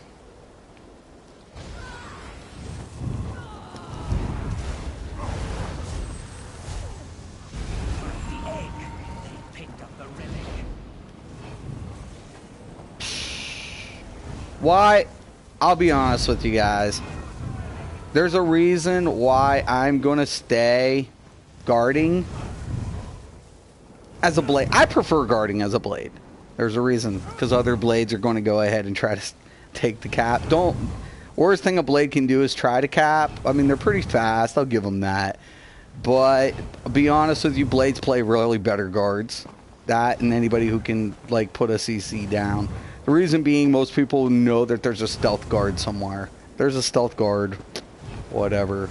Why? I'll be honest with you guys. There's a reason why I'm going to stay guarding as a blade. I prefer guarding as a blade. There's a reason. Because other blades are going to go ahead and try to take the cap. Worst thing a blade can do is try to cap. I mean, they're pretty fast. I'll give them that. But I'll be honest with you, blades play really better guards. That and anybody who can, like, put a CC down. The reason being, most people know that there's a stealth guard somewhere. There's a stealth guard. Whatever.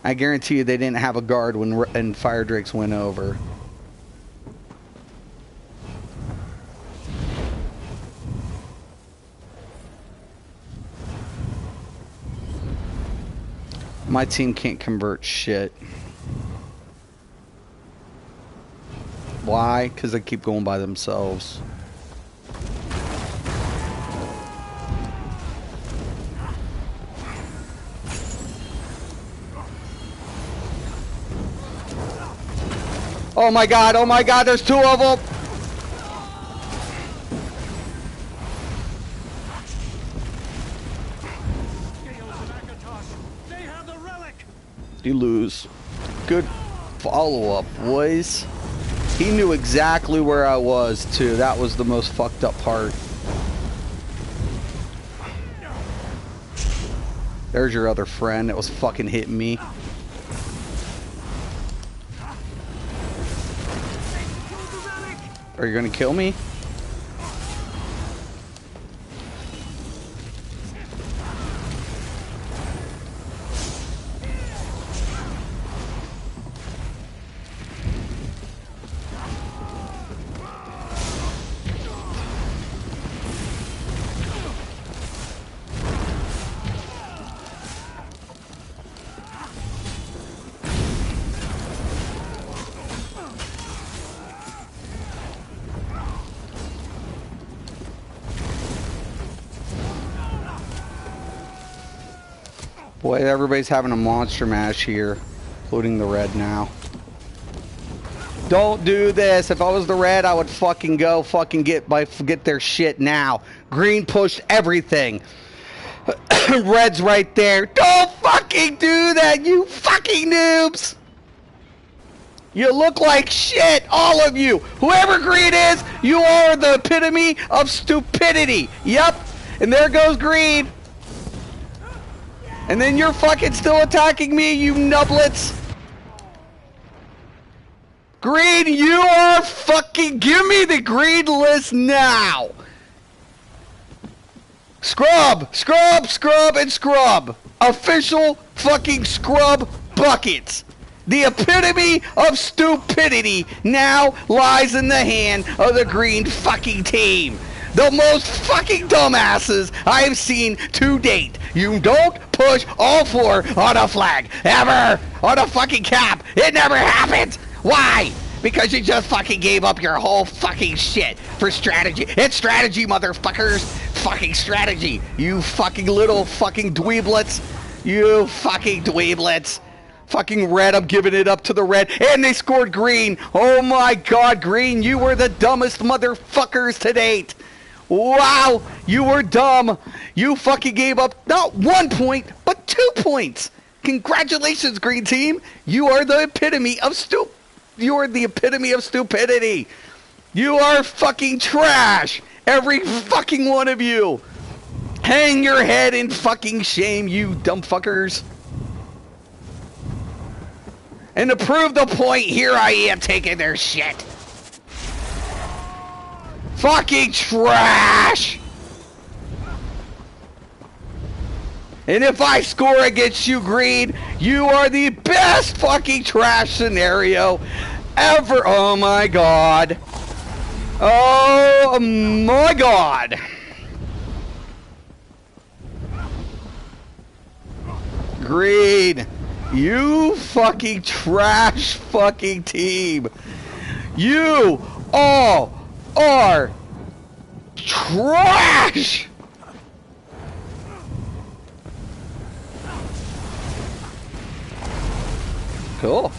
I guarantee you they didn't have a guard when Fire Drakes went over. My team can't convert shit. Why? Because they keep going by themselves. Oh my god, there's two of them! You lose. Good follow-up, boys. He knew exactly where I was, too. That was the most fucked up part. There's your other friend that was fucking hitting me. Are you gonna kill me? Boy, everybody's having a monster mash here, including the red now. Don't do this. If I was the red, I would fucking go fucking get their shit now. Green pushed everything. Red's right there. Don't fucking do that, you fucking noobs. You look like shit, all of you. Whoever green is, you are the epitome of stupidity. Yep. And there goes green. And then you're fucking still attacking me, you nublets. Green, you are fucking... Give me the green list now. Scrub, scrub, scrub, and scrub. Official fucking scrub buckets. The epitome of stupidity now lies in the hand of the green fucking team. The most fucking dumbasses I've seen to date. You don't push all four on a flag. Ever. On a fucking cap. It never happens. Why? Because you just fucking gave up your whole fucking shit for strategy. It's strategy, motherfuckers. Fucking strategy. You fucking little fucking dweeblets. You fucking dweeblets. Fucking red, I'm giving it up to the red. And they scored green. Oh my god, green, you were the dumbest motherfuckers to date. Wow, you were dumb. You fucking gave up not 1 point, but 2 points. Congratulations, green team. You are the epitome of You are the epitome of stupidity. You are fucking trash. Every fucking one of you. Hang your head in fucking shame, you dumb fuckers. And to prove the point, here I am taking their shit. Fucking trash! And if I score against you, green, you are the best fucking trash scenario ever. Oh my god. Oh my god. Green. You fucking trash fucking team. You all are trash. Cool.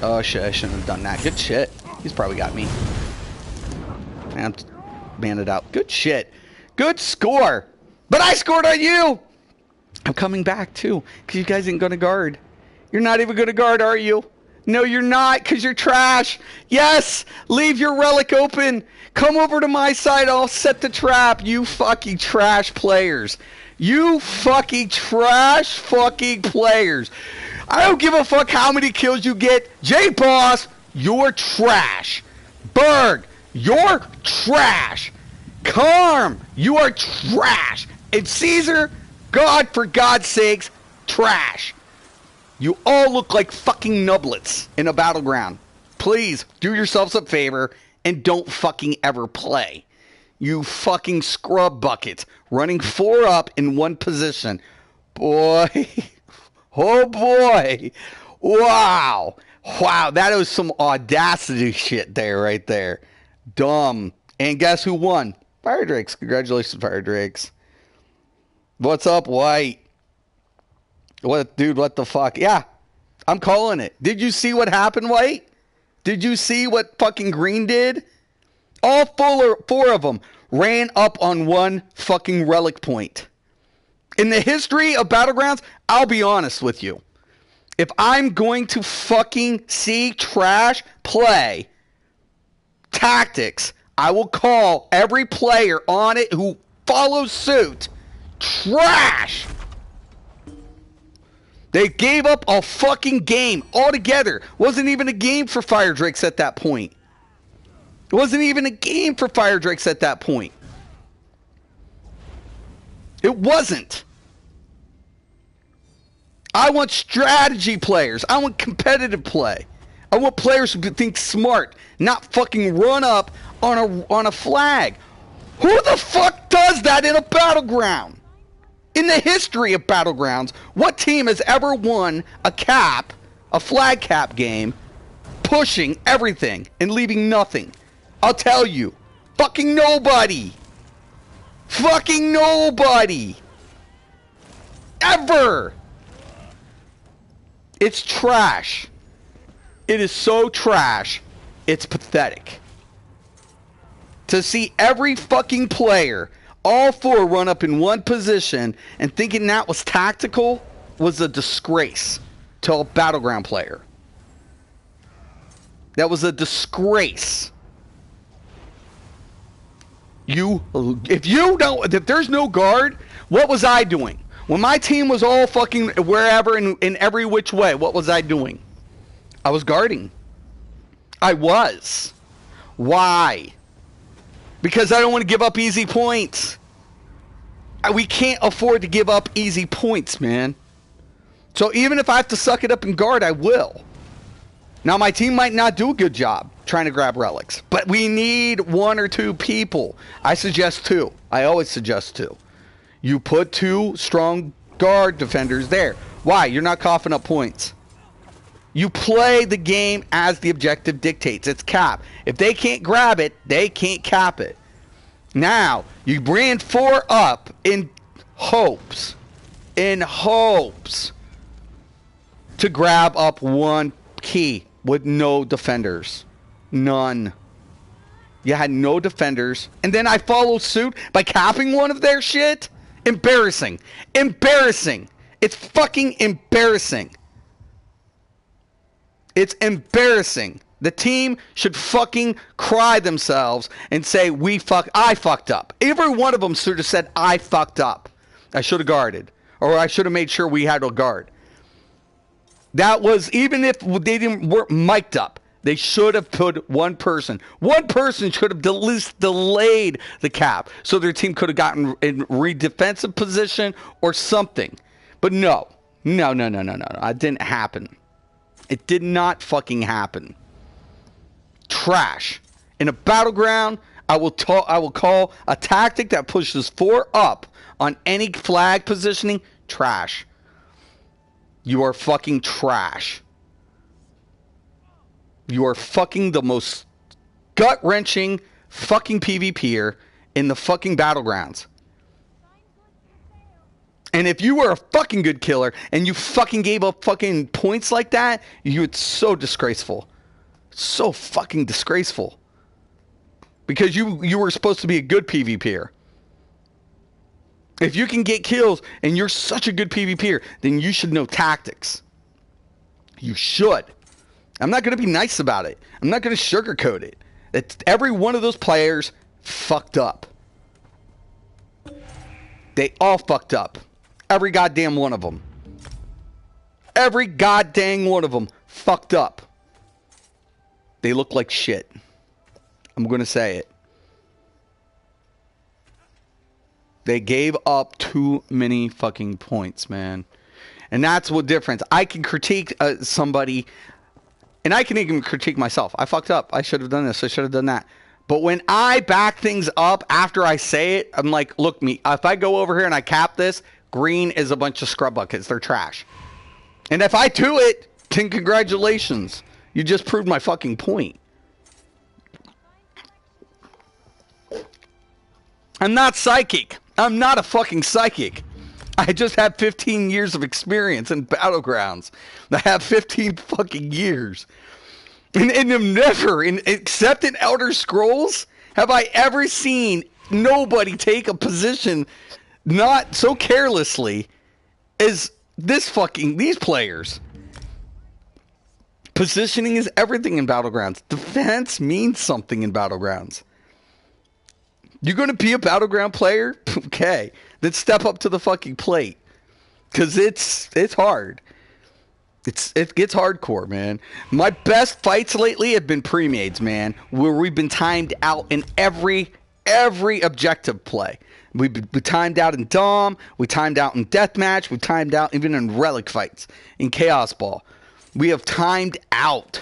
Oh shit, I shouldn't have done that. Good shit. He's probably got me. Man, man it out. Good shit. Good score. But I scored on you. I'm coming back too, because you guys ain't gonna guard. You're not even gonna guard, are you? No, you're not, because you're trash. Yes, leave your relic open. Come over to my side. I'll set the trap. You fucking trash players. You fucking trash fucking players. I don't give a fuck how many kills you get. J-Boss, you're trash. Berg, you're trash. Carm, you are trash. And Caesar, God, for God's sakes, trash. You all look like fucking nublets in a battleground. Please, do yourselves a favor and don't fucking ever play. You fucking scrub buckets running 4 up in one position. Boy. Oh boy. Wow. Wow, that was some audacity shit there, right there. Dumb. And guess who won? Fire Drakes. Congratulations, Fire Drakes. What's up, White? What, dude, what the fuck? Yeah, I'm calling it. Did you see what happened, White? Did you see what fucking Green did? All 4 of them ran up on one fucking relic point. In the history of Battlegrounds, I'll be honest with you. If I'm going to fucking see trash play tactics, I will call every player on it who follows suit trash. They gave up a fucking game altogether. Wasn't even a game for Fire Drakes at that point. It wasn't even a game for Fire Drakes at that point. It wasn't. I want strategy players. I want competitive play. I want players who think smart, not fucking run up on a flag. Who the fuck does that in a battleground? In the history of Battlegrounds, what team has ever won a flag cap game, pushing everything and leaving nothing? I'll tell you. Fucking nobody. Fucking nobody. Ever. It's trash. It is so trash. It's pathetic. To see every fucking player, all 4 run up in one position and thinking that was tactical was a disgrace to a Battleground player. That was a disgrace. If there's no guard, what was I doing? When my team was all fucking wherever in every which way, what was I doing? I was guarding. I was. Why? Because I don't want to give up easy points. We can't afford to give up easy points, man. So even if I have to suck it up and guard, I will. Now, my team might not do a good job trying to grab relics, but we need 1 or 2 people. I suggest 2. I always suggest 2. You put 2 strong guard defenders there. Why? You're not coughing up points. You play the game as the objective dictates. It's cap. If they can't grab it, they can't cap it. Now, you ran 4 up in hopes to grab up 1 key with no defenders. None. You had no defenders. And then I followed suit by capping one of their shit? Embarrassing. Embarrassing. It's fucking embarrassing. It's embarrassing. The team should fucking cry themselves and say, I fucked up. Every one of them should have said, I fucked up. I should have guarded. Or I should have made sure we had a guard. That was, even if they weren't mic'd up, they should have put 1 person. 1 person should have at least delayed the cap so their team could have gotten in defensive position or something. But no. No. It didn't happen. It did not fucking happen. trash. In a battleground, I will call a tactic that pushes 4 up on any flag positioning trash. You are fucking trash. You are fucking the most gut-wrenching fucking PvPer in the fucking battlegrounds. And if you were a fucking good killer and you fucking gave up fucking points like that, it's so disgraceful. So fucking disgraceful. Because you were supposed to be a good PvPer. If you can get kills and you're such a good PvPer, then you should know tactics. You should. I'm not going to be nice about it. I'm not going to sugarcoat it. Every one of those players fucked up. They all fucked up. Every goddamn one of them. Every goddamn one of them fucked up. They look like shit. I'm going to say it. They gave up too many fucking points, man. And that's what difference. I can critique somebody, and I can even critique myself. I fucked up. I should have done this. I should have done that. But when I back things up after I say it, I'm like, look, if I go over here and I cap this, green is a bunch of scrub buckets. They're trash. And if I do it, then congratulations. You just proved my fucking point. I'm not psychic. I'm not a fucking psychic. I just have 15 years of experience in Battlegrounds. I have 15 fucking years. And never, except in Elder Scrolls, have I ever seen nobody take a position not so carelessly as these players. Positioning is everything in Battlegrounds. Defense means something in Battlegrounds. You're going to be a Battleground player? Okay. Then step up to the fucking plate. Because it's hard. It gets hardcore, man. My best fights lately have been pre-mades, man. Where we've been timed out in every objective play. We timed out in Dom. We timed out in Deathmatch. We timed out even in Relic fights. In Chaos Ball. We have timed out.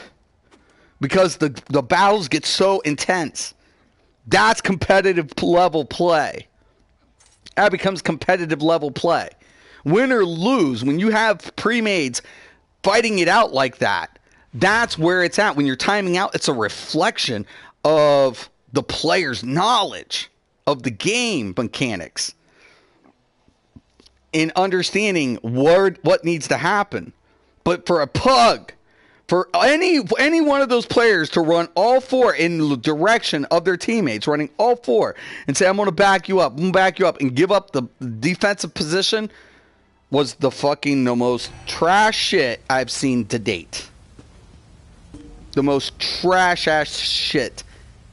Because the battles get so intense. That's competitive level play. That becomes competitive level play. Win or lose, when you have pre-mades fighting it out like that, that's where it's at. When you're timing out, it's a reflection of the player's knowledge of the game mechanics in understanding what needs to happen. But for a pug, for any one of those players to run all 4 in the direction of their teammates, running all 4, and say, I'm going to back you up, and give up the defensive position, was the most trash shit I've seen to date. The most trash-ass shit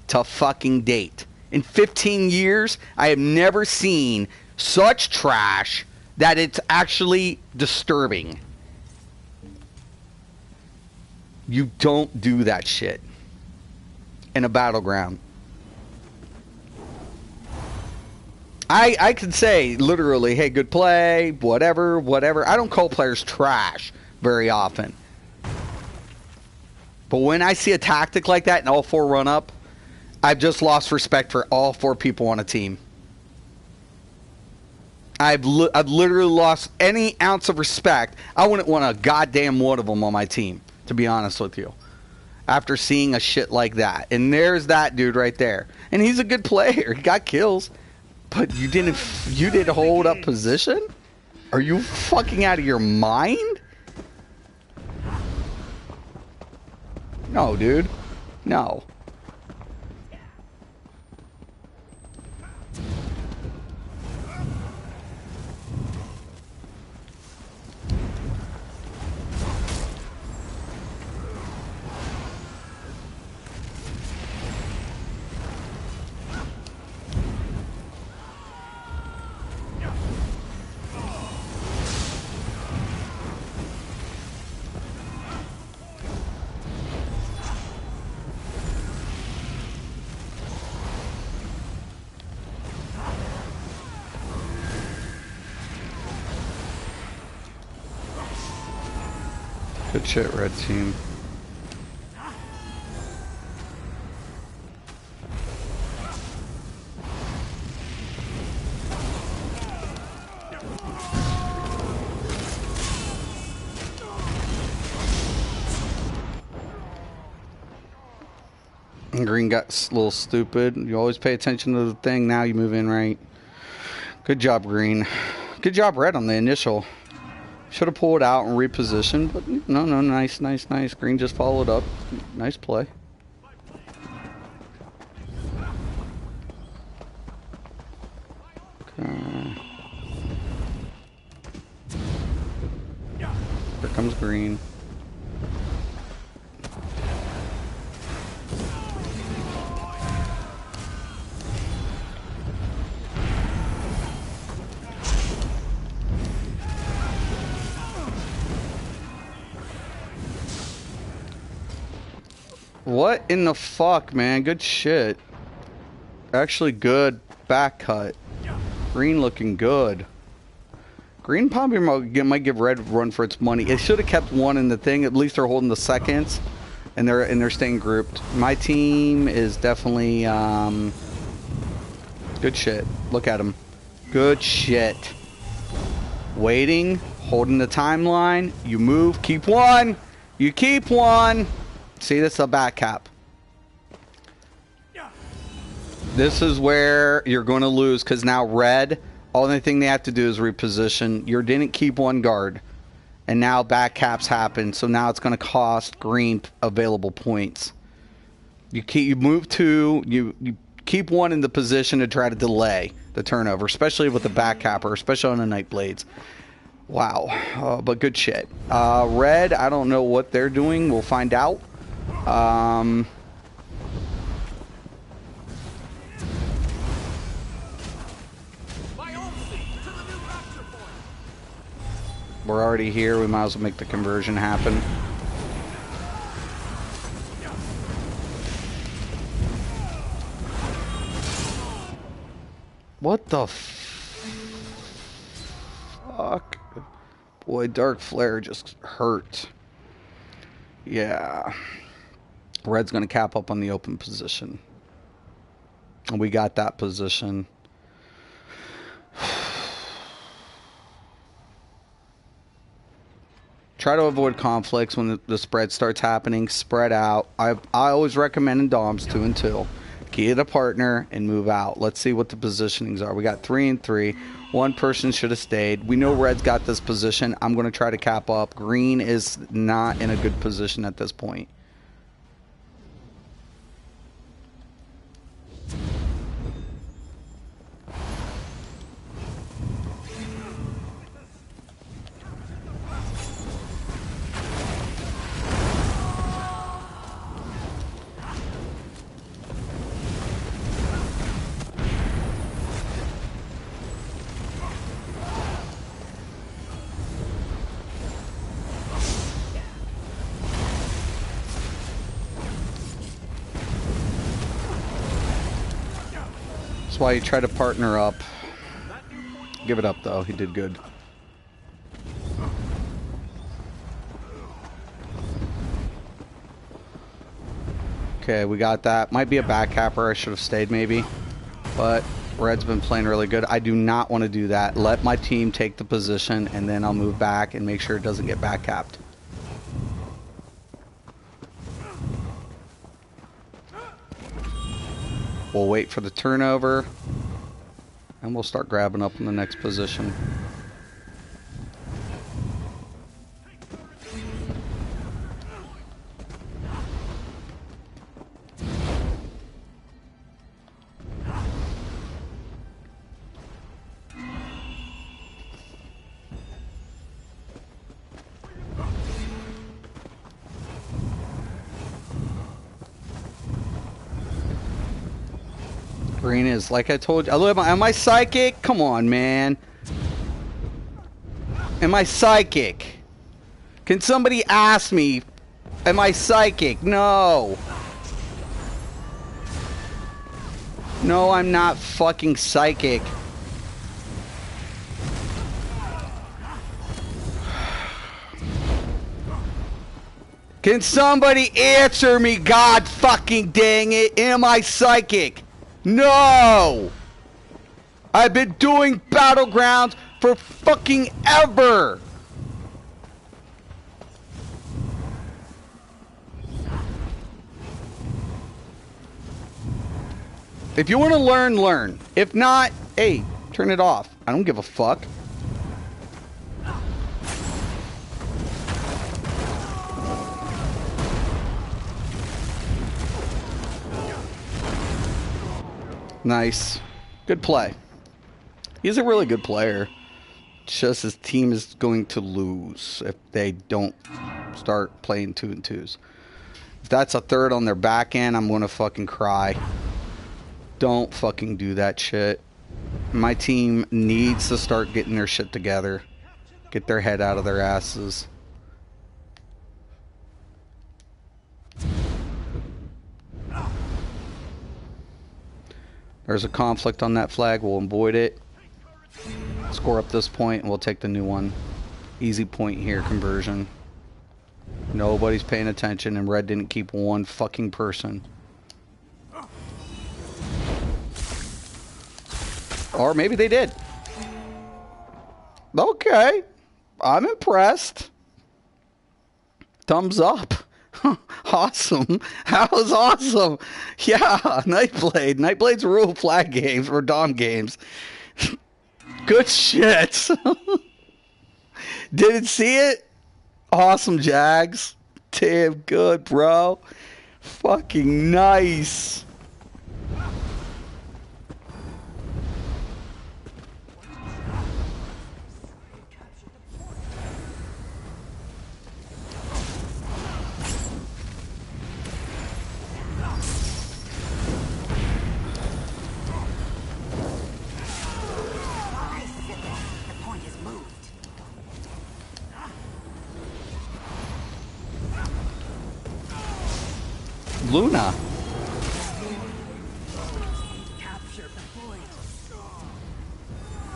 to fucking date. In 15 years, I have never seen such trash that it's actually disturbing. You don't do that shit in a battleground. I could say literally, hey, good play, whatever. I don't call players trash very often. But when I see a tactic like that and all 4 run up, I've just lost respect for all 4 people on a team. I've literally lost any ounce of respect. I wouldn't want a goddamn one of them on my team, to be honest with you, after seeing a shit like that. And there's that dude right there. And he's a good player. He got kills. But you didn't hold up position? Are you fucking out of your mind? No, dude. No. Good shit, red team. Green got a little stupid. You always pay attention to the thing. Now you move in right. Good job, Green. Good job, Red, on the initial. Should have pulled out and repositioned, but no, nice. Green just followed up. Nice play. Okay. Here comes Green. What in the fuck, man? Good shit. Actually good back cut. Green looking good. Green probably might give Red a run for its money. It should have kept one in the thing. At least they're holding the seconds, and they're staying grouped. My team is definitely good shit. Look at them. Good shit. Waiting, holding the timeline. You move, keep one. You keep one. See, this is a back cap. This is where you're going to lose because now Red, only thing they have to do is reposition. You didn't keep one guard, and now back caps happen. So now it's going to cost Green available points. You move two, you keep one in the position to try to delay the turnover, especially with the back capper, especially on the Night Blades. Wow, but good shit. Red, I don't know what they're doing. We'll find out. We're already here. We might as well make the conversion happen. What the fuck? Boy, Dark Flare just hurt. Yeah. Red's going to cap up on the open position. And we got that position. Try to avoid conflicts when the spread starts happening. Spread out. I always recommend in DOMs 2 and 2. Key it a partner and move out. Let's see what the positionings are. We got 3 and 3. One person should have stayed. We know Red's got this position. I'm going to try to cap up. Green is not in a good position at this point. Why you try to partner up. Give it up though, he did good. Okay, we got that. Might be a back capper. I should have stayed maybe, but Red's been playing really good. I do not want to do that. Let my team take the position and then I'll move back and make sure it doesn't get back capped. We'll wait for the turnover, and we'll start grabbing up in the next position. Green is, like I told you, am I psychic? Come on, man. Am I psychic? Can somebody ask me, am I psychic? No. No, I'm not fucking psychic. Can somebody answer me, god fucking dang it? Am I psychic? No! I've been doing Battlegrounds for fucking ever! If you want to learn, learn. If not, hey, turn it off. I don't give a fuck. Nice. Good play. He's a really good player. It's just his team is going to lose if they don't start playing 2-2s. If that's a third on their back end, I'm going to fucking cry. Don't fucking do that shit. My team needs to start getting their shit together. Get their head out of their asses. There's a conflict on that flag. We'll avoid it. Score up this point and we'll take the new one. Easy point here, conversion. Nobody's paying attention and red didn't keep one fucking person. Or maybe they did. Okay. I'm impressed. Thumbs up. Awesome. That was awesome. Yeah, Nightblade. Nightblade's rule flag games or Dom games. Good shit. Didn't see it? Awesome, Jags. Damn good, bro. Fucking nice. Luna. Capture the point.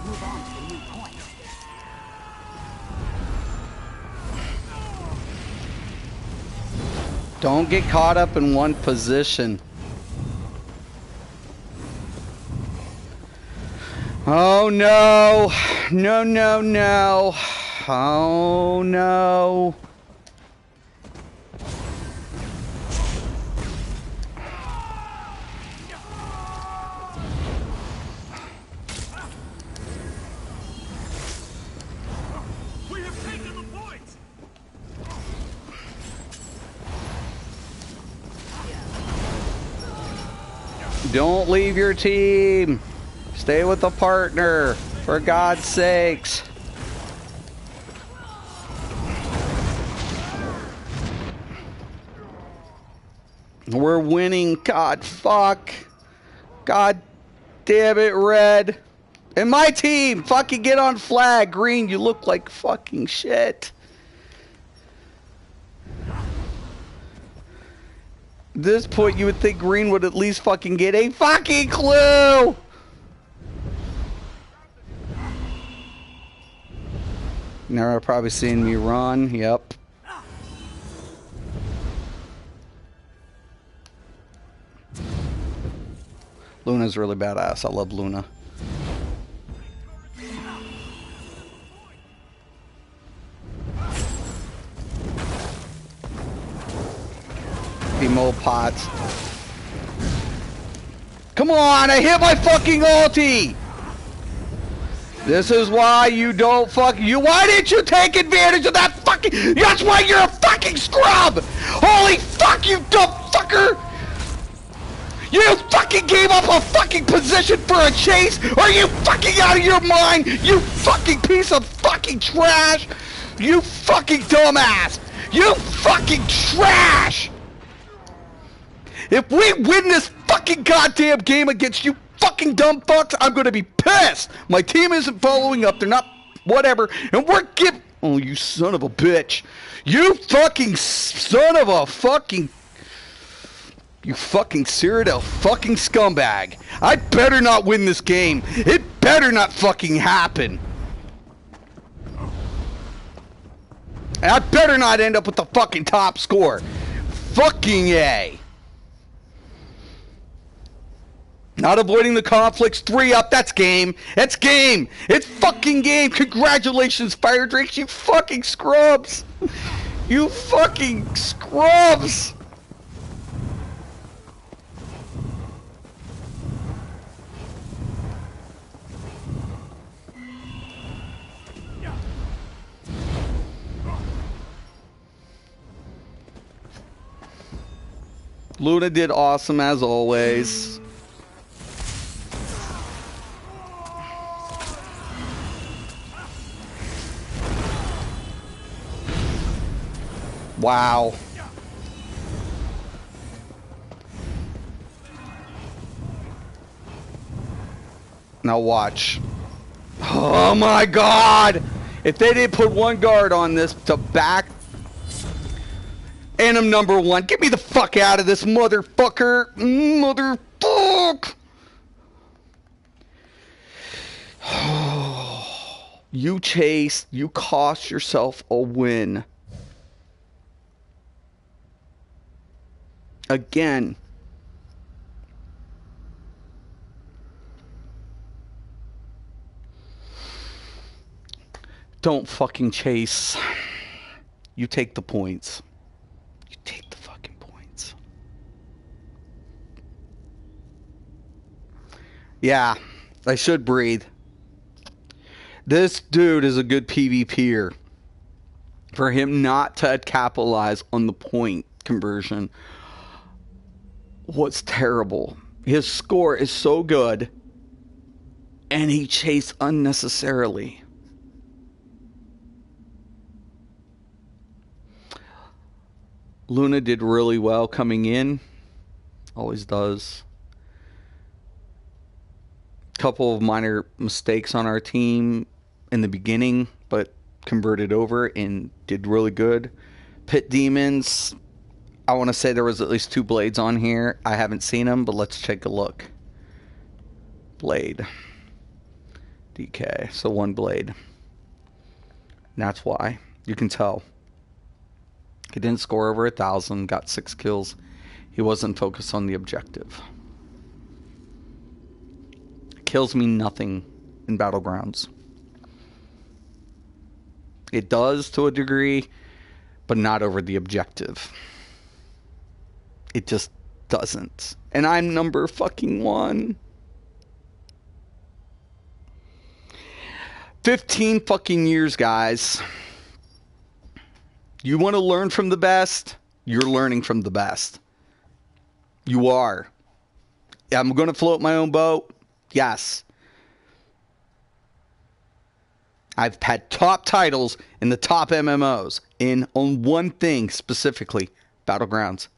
Move on to the new point. Don't get caught up in one position. Oh no. No, no, no. Oh no. Don't leave your team. Stay with the partner, for God's sakes. We're winning. God fuck. God damn it, red. And my team, fucking get on flag. Green, you look like fucking shit. At this point, you would think green would at least fucking get a fucking clue. Now, probably seen me run. Yep. Luna's really badass. I love Luna. Emo pots. Come on, I hit my fucking ulti! This is why you don't why didn't you take advantage of that fucking, that's why you're a fucking scrub! Holy fuck, you dumb fucker! You fucking gave up a fucking position for a chase? Are you fucking out of your mind? You fucking piece of fucking trash! You fucking dumbass! You fucking trash! If we win this fucking goddamn game against you fucking dumb fucks, I'm gonna be pissed! My team isn't following up, they're not, whatever, and we're oh, you son of a bitch. You fucking son of a fucking, you fucking Cyrodiil fucking scumbag. I better not win this game. It better not fucking happen. And I better not end up with the fucking top score. Fucking A. Not avoiding the conflicts. 3 up. That's game. That's game. It's fucking game. Congratulations, Fire Drakes. You fucking scrubs. You fucking scrubs. Luna did awesome as always. Wow. Now watch. Oh my god! If they didn't put one guard on this to back... And I'm number one. Get me the fuck out of this, motherfucker! Motherfuck! You chased. You cost yourself a win. Again. Don't fucking chase. You take the points. You take the fucking points. Yeah, I should breathe. This dude is a good PvPer. For him not to capitalize on the point conversion was terrible. His score is so good, and he chased unnecessarily. Luna did really well coming in. Always does. Couple of minor mistakes on our team in the beginning, but converted over and did really good. Pit Demons, I want to say there was at least 2 blades on here. I haven't seen them, but let's take a look. Blade. DK. So 1 blade. And that's why. You can tell. He didn't score over 1,000, got 6 kills. He wasn't focused on the objective. Kills mean nothing in Battlegrounds. It does to a degree, but not over the objective. It just doesn't. And I'm number fucking 1. 15 fucking years, guys. You want to learn from the best? You're learning from the best. You are. I'm going to float my own boat. Yes. I've had top titles in the top MMOs on one thing specifically, Battlegrounds.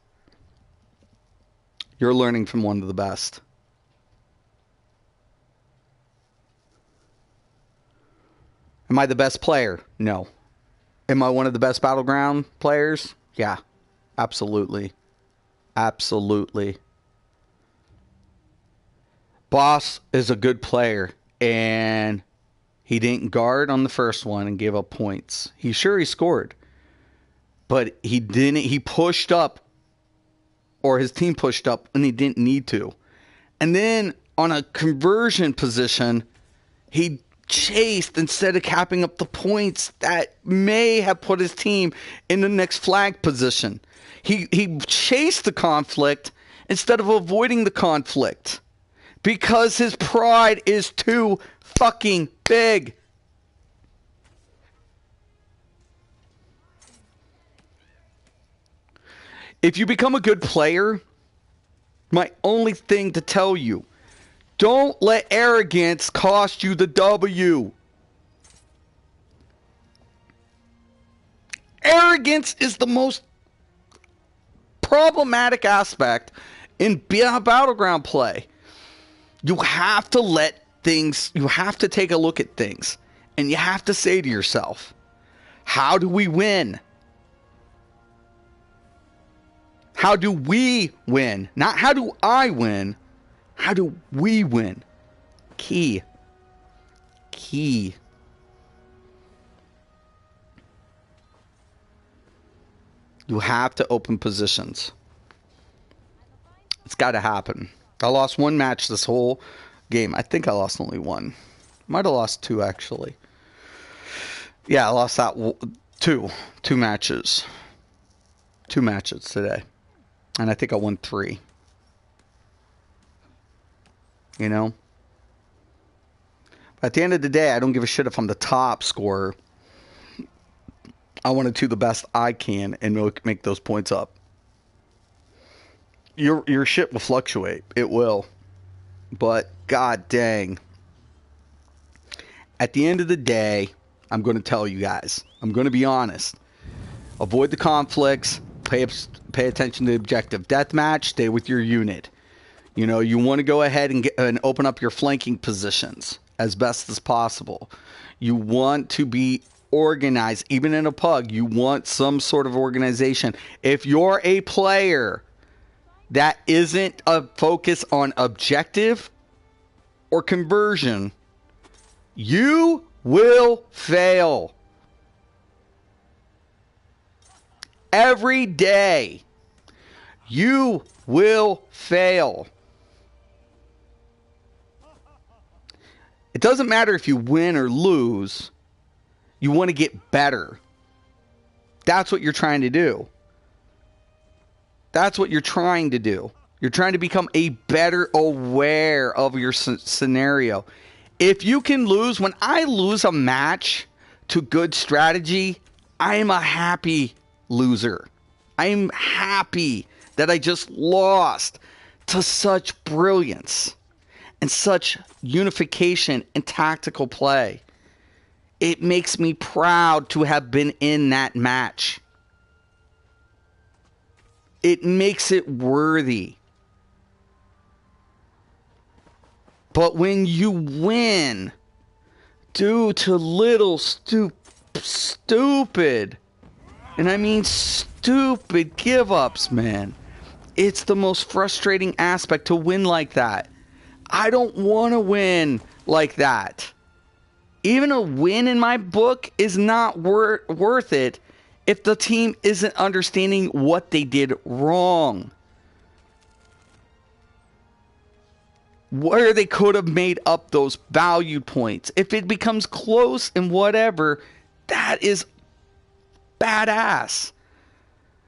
You're learning from one of the best. Am I the best player? No. Am I one of the best Battleground players? Yeah. Absolutely. Absolutely. Boss is a good player, and he didn't guard on the first one and gave up points. He scored, but he didn't. He pushed up, or his team pushed up, and he didn't need to. And then on a conversion position, he chased instead of capping up the points that may have put his team in the next flag position. He chased the conflict instead of avoiding the conflict because his pride is too fucking big. If you become a good player, my only thing to tell you, don't let arrogance cost you the W. Arrogance is the most problematic aspect in Battleground play. You have to let things, you have to take a look at things, and you have to say to yourself, how do we win? How do we win? Not how do I win? How do we win? Key. You have to open positions. It's got to happen. I lost 1 match this whole game. I think I lost only 1. Might have lost 2, actually. Yeah, I lost that 2 matches. 2 matches today. And I think I won 3. You know? At the end of the day, I don't give a shit if I'm the top scorer. I want to do the best I can and make those points up. your shit will fluctuate. It will. But god dang. At the end of the day, I'm going to tell you guys. I'm going to be honest. Avoid the conflicts. Pay attention to the objective. Deathmatch, stay with your unit. You know, you want to go ahead and open up your flanking positions as best as possible. You want to be organized. Even in a pug, you want some sort of organization. If you're a player that isn't a focus on objective or conversion, you will fail. Every day, you will fail. It doesn't matter if you win or lose. You want to get better. That's what you're trying to do. That's what you're trying to do. You're trying to become a better aware of your scenario. If you can lose, when I lose a match to good strategy, I am a happy loser. I'm happy that I just lost to such brilliance and such unification and tactical play. It makes me proud to have been in that match. It makes it worthy. But when you win due to little stupid, and I mean stupid give-ups, man, it's the most frustrating aspect to win like that. I don't want to win like that. Even a win in my book is not worth it if the team isn't understanding what they did wrong. Where they could have made up those value points. If it becomes close and whatever, that is badass.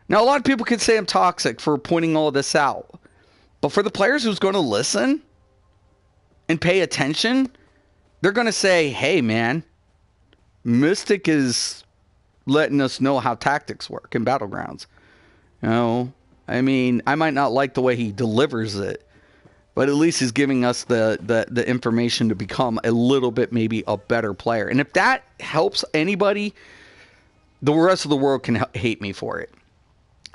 Now, a lot of people could say I'm toxic for pointing all this out. But for the players who's going to listen and pay attention, they're going to say, hey, man, Mystic is letting us know how tactics work in Battlegrounds. You know, I mean, I might not like the way he delivers it, but at least he's giving us the information to become a little bit maybe a better player. And if that helps anybody, the rest of the world can hate me for it.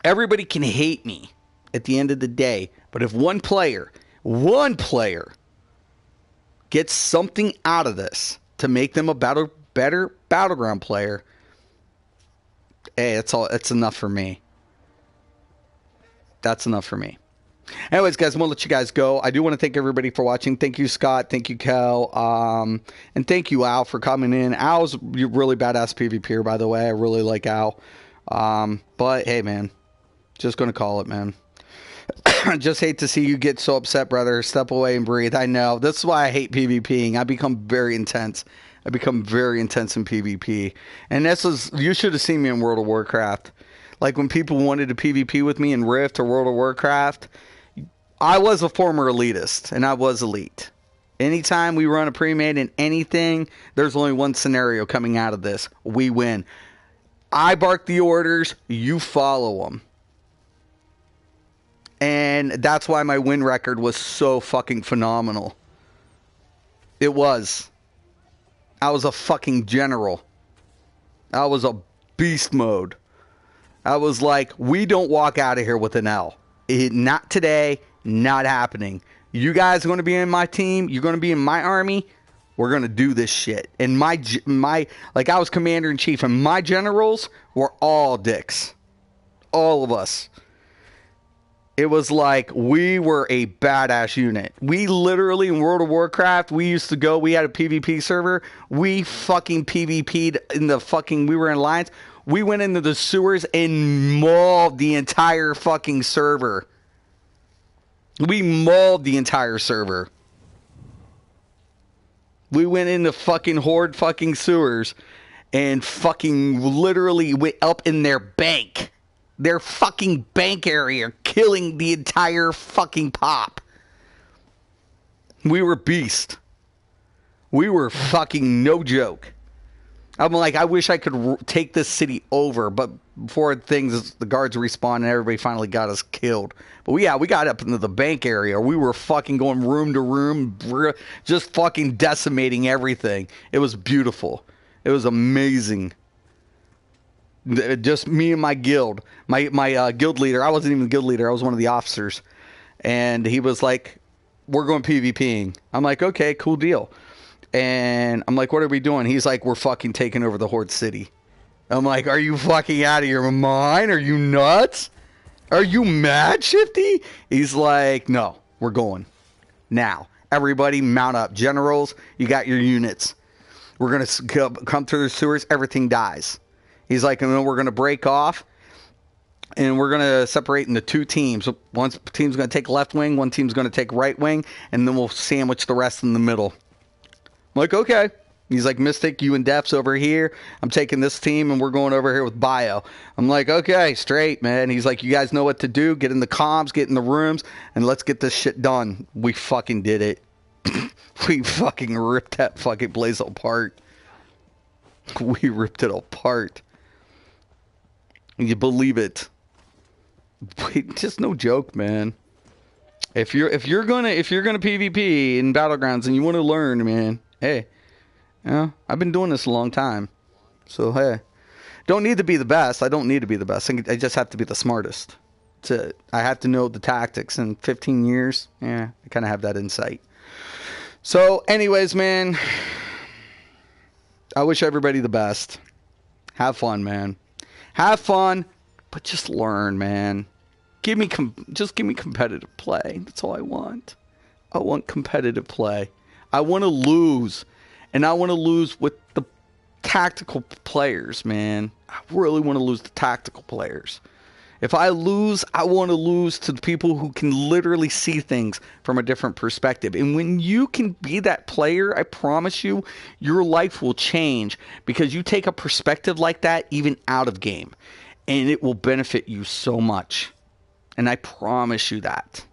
Everybody can hate me at the end of the day. But if one player gets something out of this to make them a better Battleground player, hey, it's enough for me. That's enough for me. Anyways, guys, I'm going to let you guys go. I do want to thank everybody for watching. Thank you, Scott. Thank you, Kel. And thank you, Al, for coming in. Al's really badass PvPer, by the way. I really like Al. But, hey, man, just going to call it, man. Just hate to see you get so upset, brother. Step away and breathe. I know. This is why I hate PvPing. I become very intense. I become very intense in PvP. And you should have seen me in World of Warcraft. Like when people wanted to PvP with me in Rift or World of Warcraft, I was a former elitist, and I was elite. Anytime we run a pre-made in anything, there's only one scenario coming out of this. We win. I bark the orders, you follow them. And that's why my win record was so fucking phenomenal. It was. I was a fucking general. I was a beast mode. I was like, we don't walk out of here with an L. Not today, not happening. You guys are going to be in my team. You're going to be in my army. We're going to do this shit. And my like I was commander-in-chief, and my generals were all dicks. All of us. It was like we were a badass unit. We literally, in World of Warcraft, we used to go, we had a PvP server. We fucking PvP'd in the fucking, we were in Alliance. We went into the sewers and mauled the entire fucking server. We mauled the entire server. We went into fucking Horde fucking sewers and fucking literally went up in their bank. Their fucking bank area, killing the entire fucking pop. We were beast. We were fucking no joke. I'm like, I wish I could take this city over, but before the guards respawned and everybody finally got us killed. But we got up into the bank area. We were fucking going room to room, just fucking decimating everything. It was beautiful. It was amazing. Just me and my guild. My guild leader. I wasn't even the guild leader. I was one of the officers. And he was like, we're going PvPing. I'm like, okay, cool deal. And I'm like, what are we doing? He's like, we're fucking taking over the Horde City. I'm like, are you fucking out of your mind? Are you nuts? Are you mad, Shifty? He's like, no, we're going. Now, everybody mount up. Generals, you got your units. We're going to come through the sewers. Everything dies. He's like, and then we're going to break off. And we're going to separate into 2 teams. One team's going to take left wing. One team's going to take right wing. And then we'll sandwich the rest in the middle. I'm like, okay. He's like, Mystic, you and Def's over here. I'm taking this team, and we're going over here with Bio. I'm like, okay, straight, man. He's like, you guys know what to do. Get in the comms, get in the rooms, and let's get this shit done. We fucking did it. We fucking ripped that fucking place apart. We ripped it apart. You believe it? Just no joke, man. If you're gonna PvP in Battlegrounds and you want to learn, man, hey. Yeah, I've been doing this a long time. So, hey. Don't need to be the best. I don't need to be the best. I just have to be the smartest. That's it. I have to know the tactics. In 15 years, yeah, I kind of have that insight. So, anyways, man, I wish everybody the best. Have fun, man. Have fun, but just learn, man. Just give me competitive play. That's all I want. I want competitive play. I want to lose. And I want to lose with the tactical players, man. I really want to lose the tactical players. If I lose, I want to lose to the people who can literally see things from a different perspective. And when you can be that player, I promise you, your life will change because you take a perspective like that even out of game. And it will benefit you so much. And I promise you that.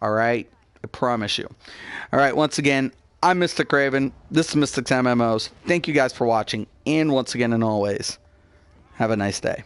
All right? I promise you. All right, once again, I'm Mysticraven. This is Mystic's MMOs. Thank you guys for watching. And once again and always, have a nice day.